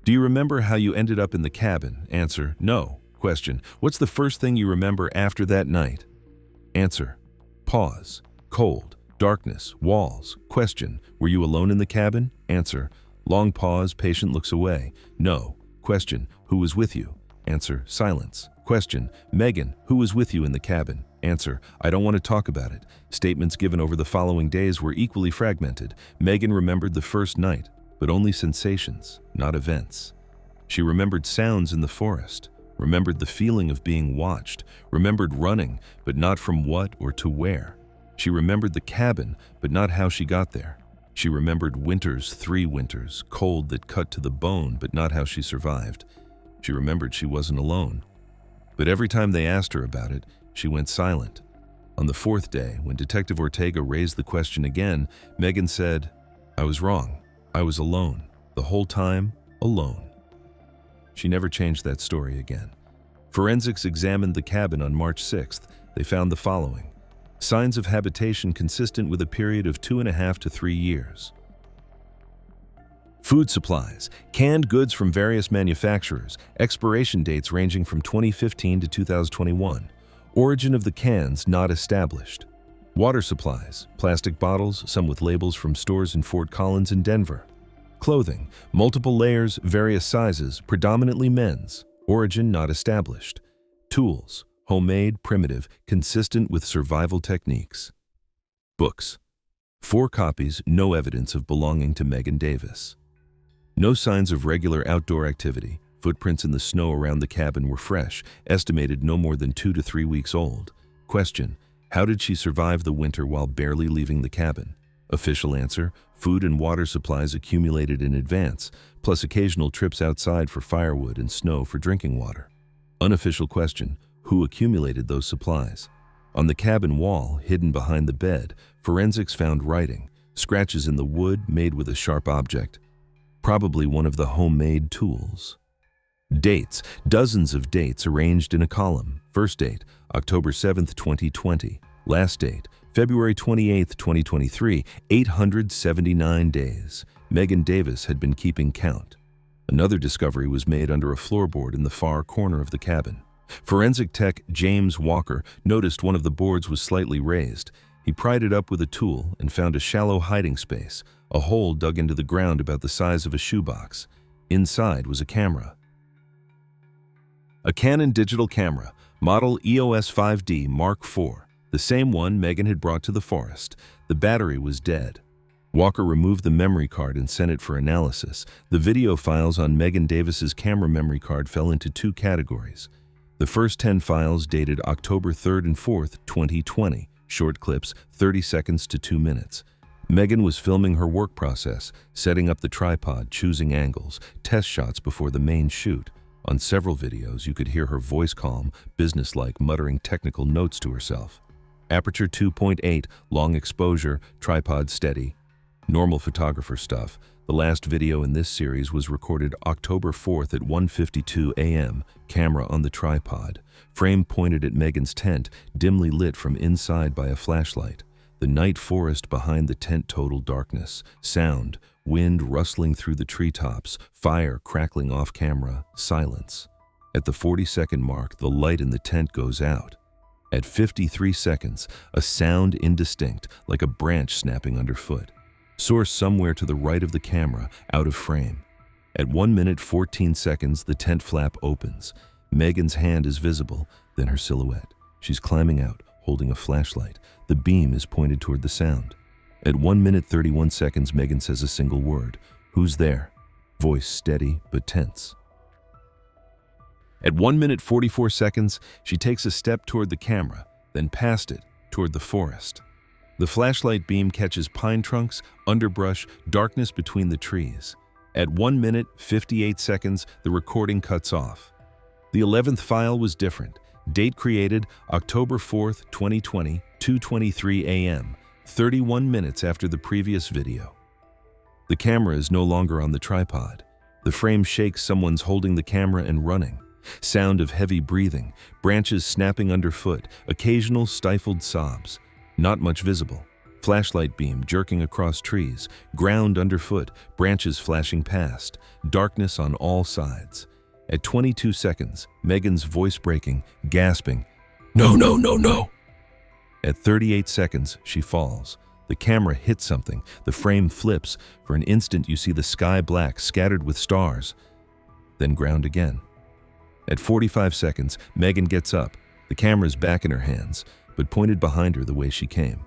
do you remember how you ended up in the cabin? Answer: no. Question: what's the first thing you remember after that night? Answer: pause. Cold, darkness, walls. Question: were you alone in the cabin? Answer: long pause, patient looks away. No. Question: who was with you? Answer: silence. Question: Megan, who was with you in the cabin? Answer: I don't want to talk about it. Statements given over the following days were equally fragmented. Megan remembered the first night, but only sensations, not events. She remembered sounds in the forest, remembered the feeling of being watched, remembered running, but not from what or to where. She remembered the cabin, but not how she got there. She remembered winters, 3 winters, cold that cut to the bone, but not how she survived. She remembered she wasn't alone. But every time they asked her about it, she went silent. On the 4th day, when Detective Ortega raised the question again, Megan said, I was wrong. I was alone. The whole time, alone. She never changed that story again. Forensics examined the cabin on March 6th. They found the following: signs of habitation consistent with a period of 2.5 to 3 years. Food supplies, canned goods from various manufacturers, expiration dates ranging from 2015 to 2021. Origin of the cans not established. Water supplies, plastic bottles, some with labels from stores in Fort Collins and Denver. Clothing, multiple layers, various sizes, predominantly men's. Origin not established. Tools, homemade, primitive, consistent with survival techniques. Books. 4 copies, no evidence of belonging to Megan Davis. No signs of regular outdoor activity. Footprints in the snow around the cabin were fresh, estimated no more than 2 to 3 weeks old. Question: how did she survive the winter while barely leaving the cabin? Official answer: food and water supplies accumulated in advance, plus occasional trips outside for firewood and snow for drinking water. Unofficial question: who accumulated those supplies? On the cabin wall, hidden behind the bed, forensics found writing, scratches in the wood made with a sharp object, probably one of the homemade tools. Dates, dozens of dates arranged in a column. First date, October 7, 2020. Last date, February 28, 2023, 879 days. Megan Davis had been keeping count. Another discovery was made under a floorboard in the far corner of the cabin. Forensic tech James Walker noticed one of the boards was slightly raised. He pried it up with a tool and found a shallow hiding space, a hole dug into the ground about the size of a shoebox. Inside was a camera. A Canon digital camera, model EOS 5D Mark IV, the same one Megan had brought to the forest. The battery was dead. Walker removed the memory card and sent it for analysis. The video files on Megan Davis's camera memory card fell into 2 categories. The first 10 files dated October 3rd and 4th, 2020, short clips, 30 seconds to 2 minutes. Megan was filming her work process, setting up the tripod, choosing angles, test shots before the main shoot. On several videos, you could hear her voice calm, businesslike, muttering technical notes to herself. Aperture 2.8, long exposure, tripod steady. Normal photographer stuff. The last video in this series was recorded October 4th at 1:52 a.m., camera on the tripod. Frame pointed at Megan's tent, dimly lit from inside by a flashlight. The night forest behind the tent, total darkness. Sound, wind rustling through the treetops, fire crackling off camera, silence. At the 40-second mark, the light in the tent goes out. At 53 seconds, a sound indistinct, like a branch snapping underfoot. Source somewhere to the right of the camera, out of frame. At 1 minute 14 seconds, the tent flap opens. Megan's hand is visible, then her silhouette. She's climbing out, holding a flashlight. The beam is pointed toward the sound. At 1 minute 31 seconds, Megan says a single word. Who's there? Voice steady but tense. At 1 minute 44 seconds, she takes a step toward the camera, then past it, toward the forest. The flashlight beam catches pine trunks, underbrush, darkness between the trees. At 1 minute, 58 seconds, the recording cuts off. The 11th file was different. Date created October 4th, 2020, 2:23 a.m., 31 minutes after the previous video. The camera is no longer on the tripod. The frame shakes, someone's holding the camera and running. Sound of heavy breathing, branches snapping underfoot, occasional stifled sobs. Not much visible. Flashlight beam jerking across trees, ground underfoot, branches flashing past, darkness on all sides. At 22 seconds, Megan's voice breaking, gasping, "No, no, no, no!" At 38 seconds, she falls. The camera hits something, the frame flips. For an instant, you see the sky black, scattered with stars, then ground again. At 45 seconds, Megan gets up. The camera's back in her hands, but pointed behind her the way she came.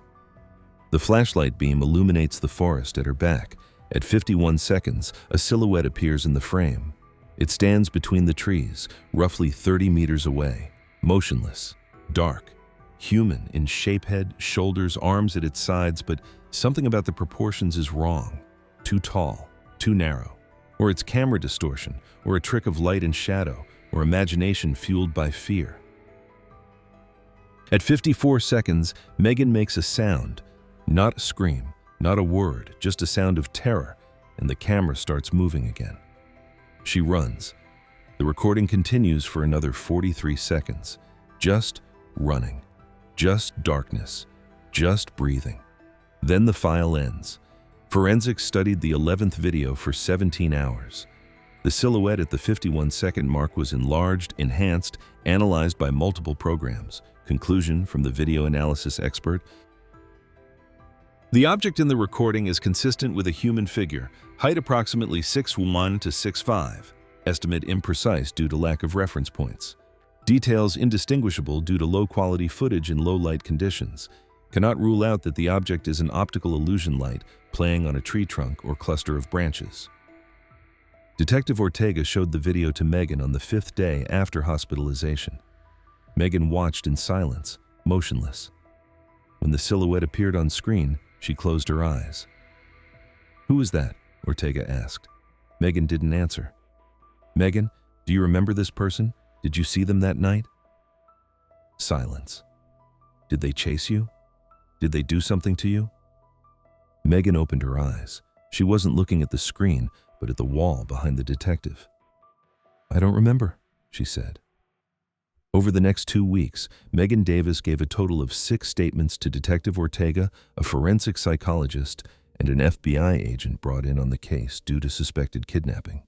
The flashlight beam illuminates the forest at her back. At 51 seconds, a silhouette appears in the frame. It stands between the trees, roughly 30 meters away, motionless, dark, human in shape, head, shoulders, arms at its sides, but something about the proportions is wrong. Too tall, too narrow. Or it's camera distortion, or a trick of light and shadow, or imagination fueled by fear. At 54 seconds, Megan makes a sound. Not a scream, not a word, just a sound of terror, and the camera starts moving again. She runs. The recording continues for another 43 seconds. Just running. Just darkness. Just breathing. Then the file ends. Forensics studied the 11th video for 17 hours. The silhouette at the 51-second mark was enlarged, enhanced, analyzed by multiple programs. Conclusion from the video analysis expert: the object in the recording is consistent with a human figure, height approximately 6'1" to 6'5", estimate imprecise due to lack of reference points. Details indistinguishable due to low-quality footage in low-light conditions. Cannot rule out that the object is an optical illusion light playing on a tree trunk or cluster of branches. Detective Ortega showed the video to Megan on the 5th day after hospitalization. Megan watched in silence, motionless. When the silhouette appeared on screen, she closed her eyes. "Who was that?" Ortega asked. Megan didn't answer. "Megan, do you remember this person? Did you see them that night?" Silence. "Did they chase you? Did they do something to you?" Megan opened her eyes. She wasn't looking at the screen, but at the wall behind the detective. "I don't remember," she said. Over the next 2 weeks, Megan Davis gave a total of 6 statements to Detective Ortega, a forensic psychologist, and an FBI agent brought in on the case due to suspected kidnapping.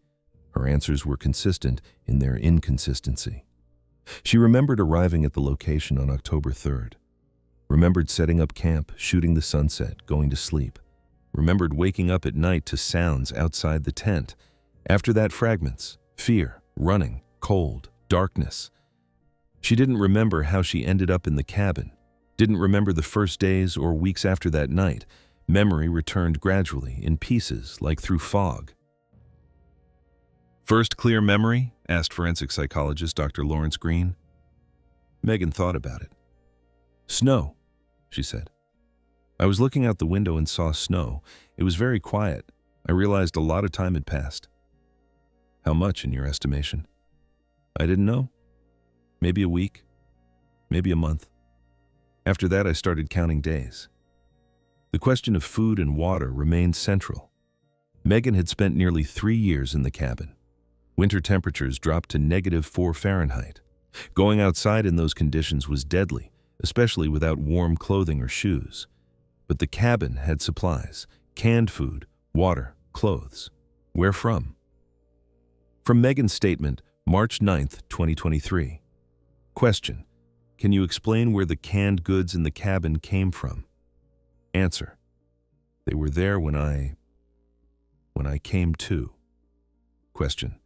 Her answers were consistent in their inconsistency. She remembered arriving at the location on October 3rd. Remembered setting up camp, shooting the sunset, going to sleep. Remembered waking up at night to sounds outside the tent. After that, fragments, fear, running, cold, darkness. She didn't remember how she ended up in the cabin. Didn't remember the first days or weeks after that night. Memory returned gradually, in pieces, like through fog. "First clear memory?" asked forensic psychologist Dr. Lawrence Green. Megan thought about it. "Snow," she said. "I was looking out the window and saw snow. It was very quiet. I realized a lot of time had passed." "How much, in your estimation?" "I didn't know. Maybe a week, maybe a month. After that, I started counting days." The question of food and water remained central. Megan had spent nearly 3 years in the cabin. Winter temperatures dropped to -4 Fahrenheit. Going outside in those conditions was deadly, especially without warm clothing or shoes. But the cabin had supplies: canned food, water, clothes. Where from? From Megan's statement, March 9th, 2023. Question: can you explain where the canned goods in the cabin came from? Answer: they were there when I came to. Question: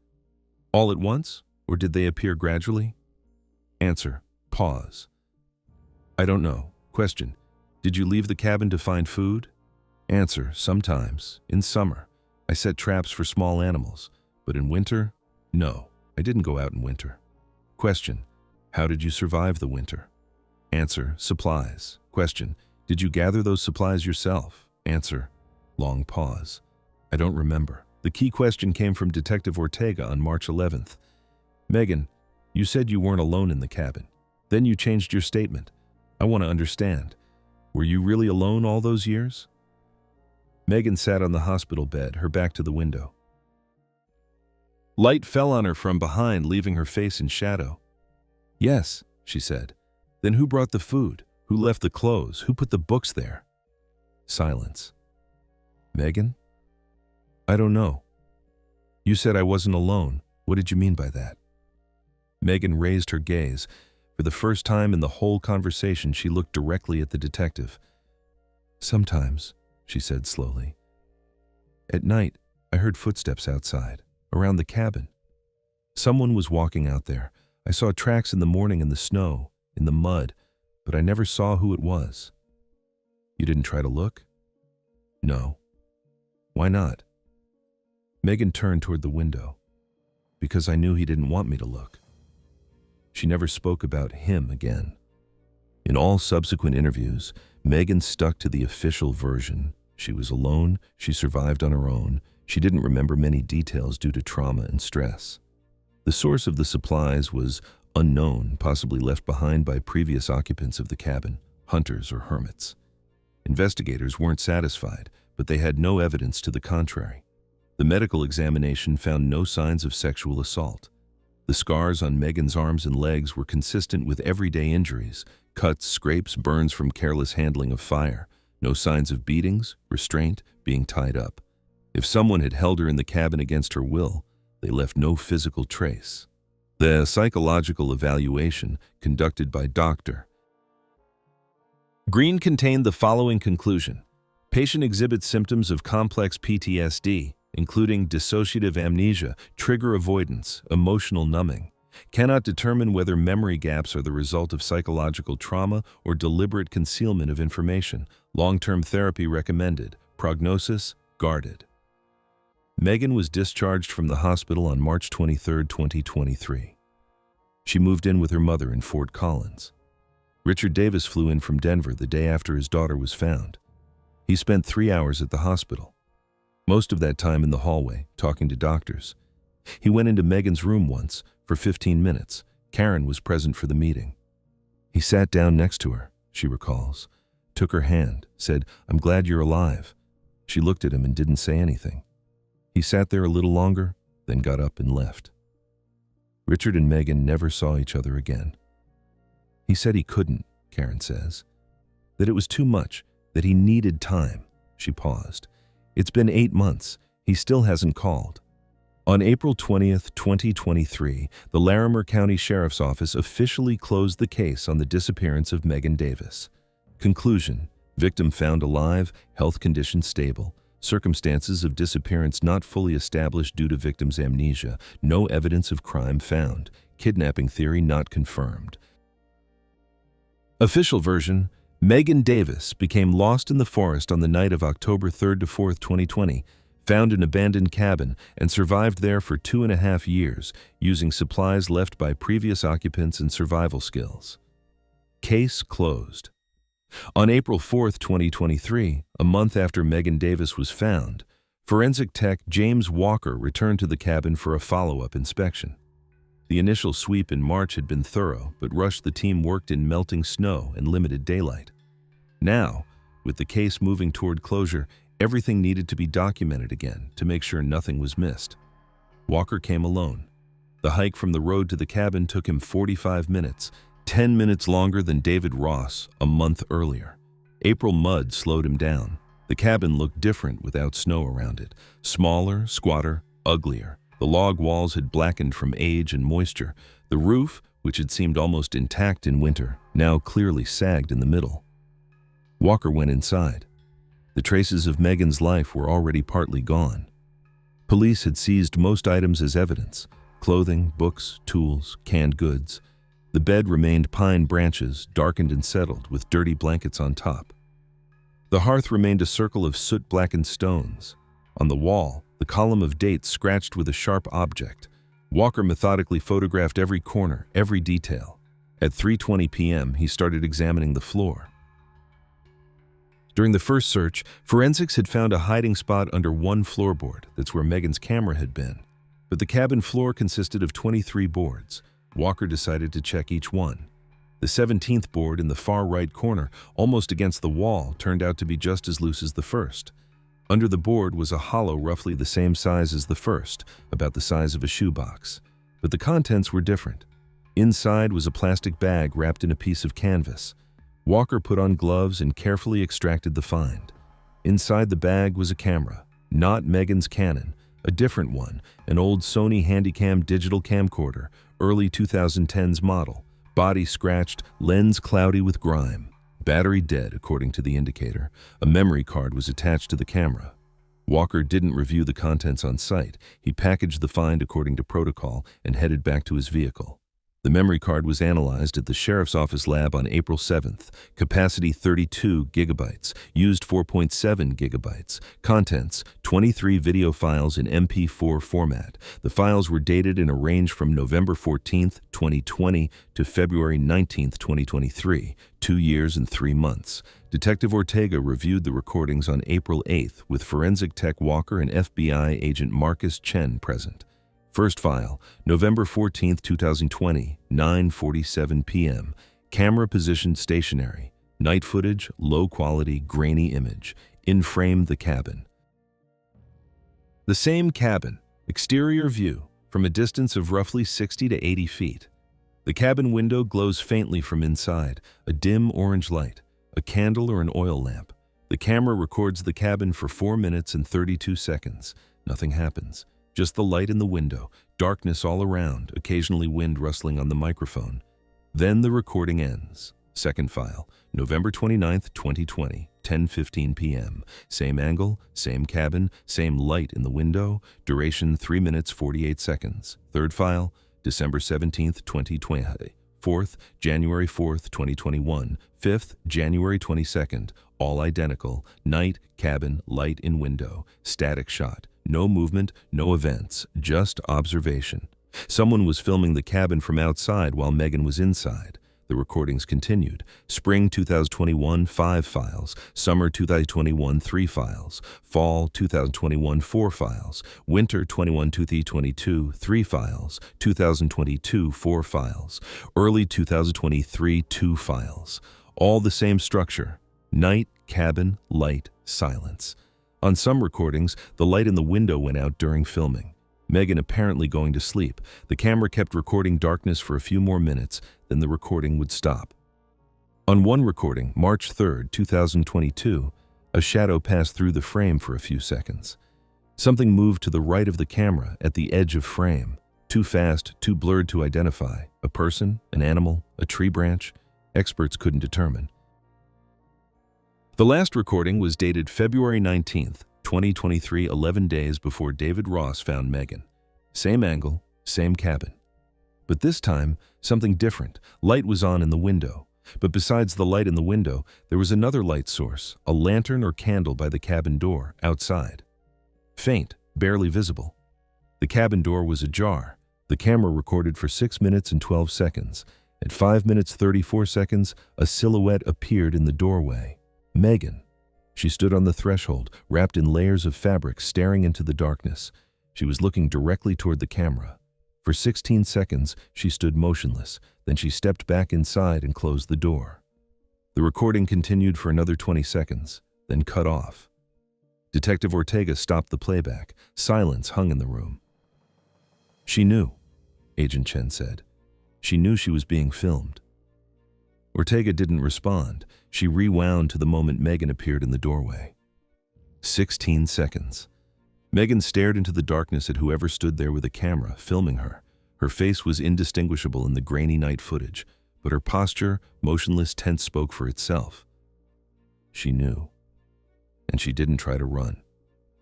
all at once, or did they appear gradually? Answer: pause. I don't know. Question: did you leave the cabin to find food? Answer: sometimes, in summer. I set traps for small animals, but in winter, no, I didn't go out in winter. Question: how did you survive the winter? Answer: supplies. Question: did you gather those supplies yourself? Answer: long pause. I don't remember. The key question came from Detective Ortega on March 11th. "Megan, you said you weren't alone in the cabin. Then you changed your statement. I want to understand. Were you really alone all those years?" Megan sat on the hospital bed, her back to the window. Light fell on her from behind, leaving her face in shadow. "Yes," she said. "Then who brought the food? Who left the clothes? Who put the books there?" Silence. "Megan? I don't know. You said I wasn't alone. What did you mean by that?" Megan raised her gaze. For the first time in the whole conversation, she looked directly at the detective. "Sometimes," she said slowly. "At night, I heard footsteps outside, around the cabin. Someone was walking out there. I saw tracks in the morning in the snow, in the mud, but I never saw who it was." "You didn't try to look?" "No." "Why not?" Megan turned toward the window. "Because I knew he didn't want me to look." She never spoke about him again. In all subsequent interviews, Megan stuck to the official version. She was alone, she survived on her own, she didn't remember many details due to trauma and stress. The source of the supplies was unknown, possibly left behind by previous occupants of the cabin, hunters or hermits. Investigators weren't satisfied, but they had no evidence to the contrary. The medical examination found no signs of sexual assault. The scars on Megan's arms and legs were consistent with everyday injuries: cuts, scrapes, burns from careless handling of fire. No signs of beatings, restraint, being tied up. If someone had held her in the cabin against her will, they left no physical trace. The psychological evaluation, conducted by Dr. Green, contained the following conclusion. Patient exhibits symptoms of complex PTSD, including dissociative amnesia, trigger avoidance, emotional numbing. Cannot determine whether memory gaps are the result of psychological trauma or deliberate concealment of information. Long-term therapy recommended. Prognosis, guarded. Megan was discharged from the hospital on March 23, 2023. She moved in with her mother in Fort Collins. Richard Davis flew in from Denver the day after his daughter was found. He spent 3 hours at the hospital, most of that time in the hallway, talking to doctors. He went into Megan's room once, for 15 minutes. Karen was present for the meeting. He sat down next to her, she recalls, took her hand, said, "I'm glad you're alive." She looked at him and didn't say anything. He sat there a little longer, then got up and left. Richard and Megan never saw each other again. He said he couldn't, Karen says, that it was too much, that he needed time. She paused. "It's been 8 months. He still hasn't called." On April 20th, 2023, the Larimer County Sheriff's Office officially closed the case on the disappearance of Megan Davis. Conclusion: victim found alive, health condition stable. Circumstances of disappearance not fully established due to victim's amnesia. No evidence of crime found. Kidnapping theory not confirmed. Official version: Megan Davis became lost in the forest on the night of October 3rd to 4th, 2020, found an abandoned cabin, and survived there for 2.5 years, using supplies left by previous occupants and survival skills. Case closed. On April 4th, 2023, a month after Megan Davis was found, forensic tech James Walker returned to the cabin for a follow-up inspection. The initial sweep in March had been thorough, but rushed the team worked in melting snow and limited daylight. Now, with the case moving toward closure, everything needed to be documented again to make sure nothing was missed. Walker came alone. The hike from the road to the cabin took him 45 minutes, 10 minutes longer than David Ross a month earlier. April mud slowed him down. The cabin looked different without snow around it. Smaller, squatter, uglier. The log walls had blackened from age and moisture. The roof, which had seemed almost intact in winter, now clearly sagged in the middle. Walker went inside. The traces of Megan's life were already partly gone. Police had seized most items as evidence: clothing, books, tools, canned goods. The bed remained pine branches, darkened and settled, with dirty blankets on top. The hearth remained a circle of soot-blackened stones. On the wall, the column of dates scratched with a sharp object. Walker methodically photographed every corner, every detail. At 3:20 p.m., he started examining the floor. During the first search, forensics had found a hiding spot under one floorboard. That's where Megan's camera had been. But the cabin floor consisted of 23 boards. Walker decided to check each one. The 17th board in the far right corner, almost against the wall, turned out to be just as loose as the first. Under the board was a hollow roughly the same size as the first, about the size of a shoebox. But the contents were different. Inside was a plastic bag wrapped in a piece of canvas. Walker put on gloves and carefully extracted the find. Inside the bag was a camera, not Megan's Canon, a different one, an old Sony Handycam digital camcorder, early 2010s model, body scratched, lens cloudy with grime. Battery dead, according to the indicator. A memory card was attached to the camera. Walker didn't review the contents on site. He packaged the find according to protocol and headed back to his vehicle. The memory card was analyzed at the Sheriff's Office lab on April 7th. Capacity 32 gigabytes, used 4.7 gigabytes. Contents, 23 video files in MP4 format. The files were dated in a range from November 14th, 2020 to February 19th, 2023, 2 years and 3 months. Detective Ortega reviewed the recordings on April 8th with forensic tech Walker and FBI agent Marcus Chen present. First file, November 14, 2020, 9:47 p.m. Camera positioned stationary. Night footage, low quality, grainy image. In frame, the cabin. The same cabin, exterior view, from a distance of roughly 60 to 80 feet. The cabin window glows faintly from inside, a dim orange light, a candle or an oil lamp. The camera records the cabin for 4 minutes and 32 seconds. Nothing happens. Just the light in the window, darkness all around, occasionally wind rustling on the microphone. Then the recording ends. Second file, November 29, 2020, 10:15 p.m. Same angle, same cabin, same light in the window, duration 3 minutes 48 seconds. Third file, December 17, 2020. Fourth, January 4th, 2021. Fifth, January 22nd. All identical. Night, cabin, light in window. Static shot. No movement, no events, just observation. Someone was filming the cabin from outside while Megan was inside. The recordings continued. Spring 2021, 5 files. Summer 2021, 3 files. Fall 2021, 4 files. Winter 2022, 3 files. 2022, 4 files. Early 2023, 2 files. All the same structure. Night, cabin, light, silence. On some recordings, the light in the window went out during filming. Megan apparently going to sleep. The camera kept recording darkness for a few more minutes, then the recording would stop. On one recording, March 3, 2022, a shadow passed through the frame for a few seconds. Something moved to the right of the camera at the edge of frame. Too fast, too blurred to identify. A person, an animal, a tree branch? Experts couldn't determine. The last recording was dated February 19, 2023, 11 days before David Ross found Megan. Same angle, same cabin. But this time, something different. Light was on in the window. But besides the light in the window, there was another light source, a lantern or candle by the cabin door, outside. Faint, barely visible. The cabin door was ajar. The camera recorded for 6 minutes and 12 seconds. At 5 minutes 34 seconds, a silhouette appeared in the doorway. Megan. She stood on the threshold, wrapped in layers of fabric, staring into the darkness. She was looking directly toward the camera. For 16 seconds, she stood motionless. Then she stepped back inside and closed the door. The recording continued for another 20 seconds, then cut off. Detective Ortega stopped the playback. Silence hung in the room. She knew, Agent Chen said. She knew she was being filmed. Ortega didn't respond. She rewound to the moment Megan appeared in the doorway. 16 seconds. Megan stared into the darkness at whoever stood there with a camera, filming her. Her face was indistinguishable in the grainy night footage, but her posture, motionless, tense, spoke for itself. She knew. And she didn't try to run.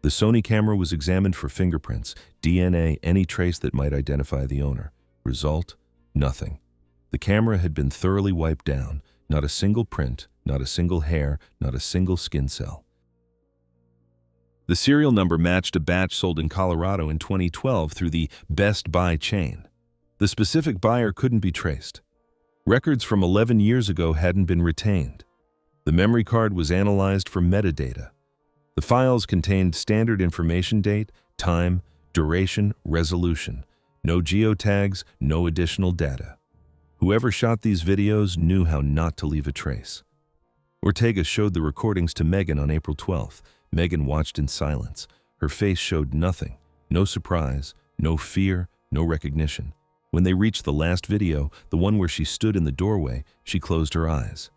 The Sony camera was examined for fingerprints, DNA, any trace that might identify the owner. Result? Nothing. The camera had been thoroughly wiped down. Not a single print, not a single hair, not a single skin cell. The serial number matched a batch sold in Colorado in 2012 through the Best Buy chain. The specific buyer couldn't be traced. Records from 11 years ago hadn't been retained. The memory card was analyzed for metadata. The files contained standard information: date, time, duration, resolution. No geotags, no additional data. Whoever shot these videos knew how not to leave a trace. Ortega showed the recordings to Megan on April 12th. Megan watched in silence. Her face showed nothing. No surprise, no fear, no recognition. When they reached the last video, the one where she stood in the doorway, she closed her eyes.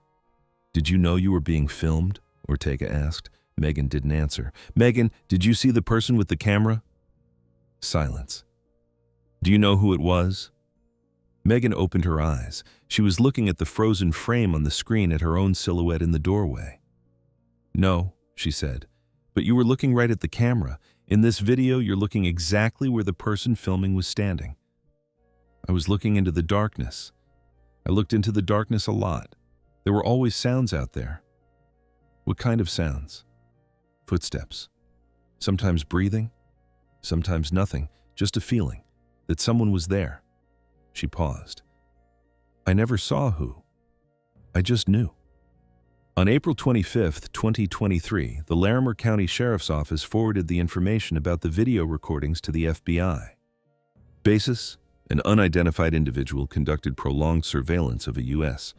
"Did you know you were being filmed?" Ortega asked. Megan didn't answer. "Megan, did you see the person with the camera?" Silence. "Do you know who it was?" Megan opened her eyes. She was looking at the frozen frame on the screen at her own silhouette in the doorway. "No," she said, "but you were looking right at the camera. In this video, you're looking exactly where the person filming was standing." "I was looking into the darkness. I looked into the darkness a lot. There were always sounds out there." "What kind of sounds?" "Footsteps. Sometimes breathing, sometimes nothing, just a feeling that someone was there." She paused. "I never saw who. I just knew." On April 25, 2023, the Larimer County Sheriff's Office forwarded the information about the video recordings to the FBI. Basis: an unidentified individual conducted prolonged surveillance of a U.S.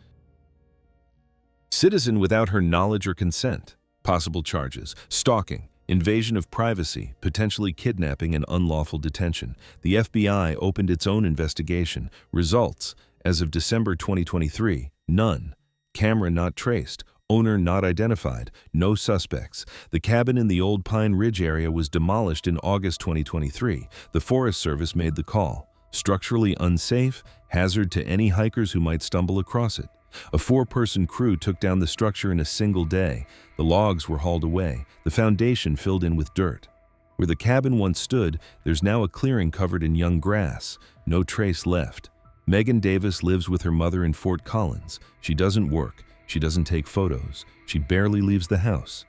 citizen without her knowledge or consent. Possible charges: stalking, invasion of privacy, potentially kidnapping, and unlawful detention. The FBI opened its own investigation. Results: as of December 2023, none. Camera not traced. Owner not identified. No suspects. The cabin in the Old Pine Ridge area was demolished in August 2023. The Forest Service made the call. Structurally unsafe, hazard to any hikers who might stumble across it. A 4-person crew took down the structure in a single day. The logs were hauled away, the foundation filled in with dirt. Where the cabin once stood, there's now a clearing covered in young grass. No trace left. Megan Davis lives with her mother in Fort Collins. She doesn't work. She doesn't take photos. She barely leaves the house.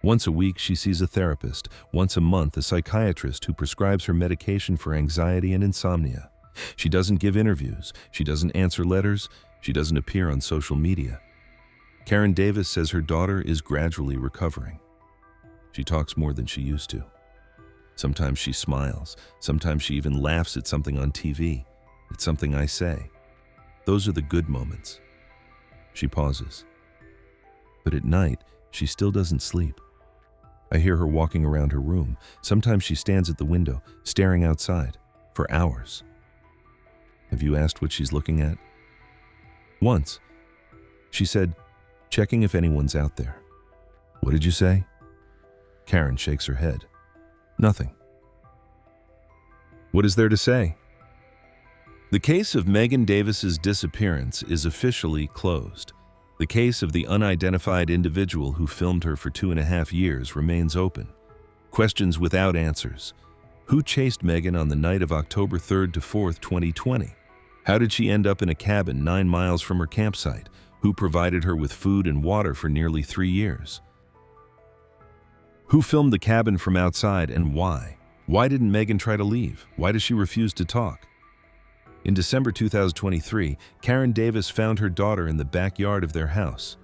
Once a week, she sees a therapist. Once a month, a psychiatrist who prescribes her medication for anxiety and insomnia. She doesn't give interviews. She doesn't answer letters. She doesn't appear on social media. Karen Davis says her daughter is gradually recovering. She talks more than she used to. Sometimes she smiles. Sometimes she even laughs at something on TV. It's something I say. Those are the good moments. She pauses. But at night, she still doesn't sleep. I hear her walking around her room. Sometimes she stands at the window, staring outside, for hours. Have you asked what she's looking at? Once, she said, checking if anyone's out there. What did you say? Karen shakes her head. Nothing. What is there to say? The case of Megan Davis's disappearance is officially closed. The case of the unidentified individual who filmed her for 2.5 years remains open. Questions without answers. Who chased Megan on the night of October 3rd to 4th, 2020? How did she end up in a cabin 9 miles from her campsite? Who provided her with food and water for nearly 3 years? Who filmed the cabin from outside and why? Why didn't Megan try to leave? Why does she refuse to talk? In December 2023, Karen Davis found her daughter in the backyard of their house.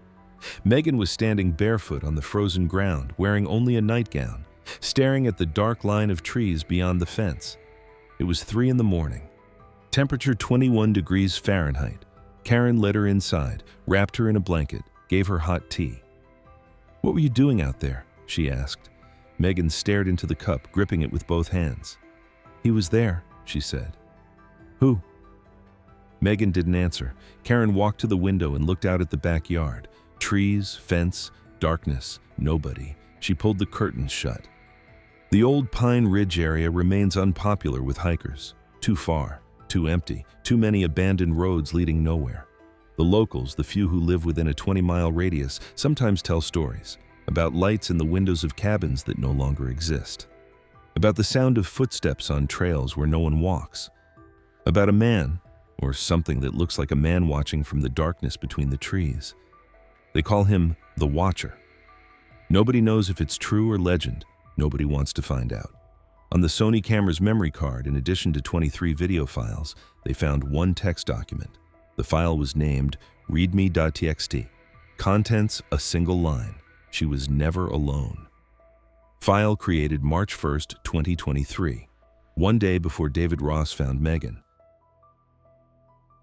Megan was standing barefoot on the frozen ground, wearing only a nightgown, staring at the dark line of trees beyond the fence. It was 3 a.m. Temperature 21 degrees Fahrenheit. Karen led her inside, wrapped her in a blanket, gave her hot tea. "What were you doing out there?" she asked. Megan stared into the cup, gripping it with both hands. "He was there," she said. "Who?" Megan didn't answer. Karen walked to the window and looked out at the backyard. Trees, fence, darkness, nobody. She pulled the curtains shut. The Old Pine Ridge area remains unpopular with hikers. Too far, too empty, too many abandoned roads leading nowhere. The locals, the few who live within a 20-mile radius, sometimes tell stories about lights in the windows of cabins that no longer exist, about the sound of footsteps on trails where no one walks, about a man, or something that looks like a man watching from the darkness between the trees. They call him the Watcher. Nobody knows if it's true or legend. Nobody wants to find out. On the Sony camera's memory card, in addition to 23 video files, they found one text document. The file was named readme.txt. Contents, a single line. She was never alone. File created March 1st, 2023. One day before David Ross found Megan.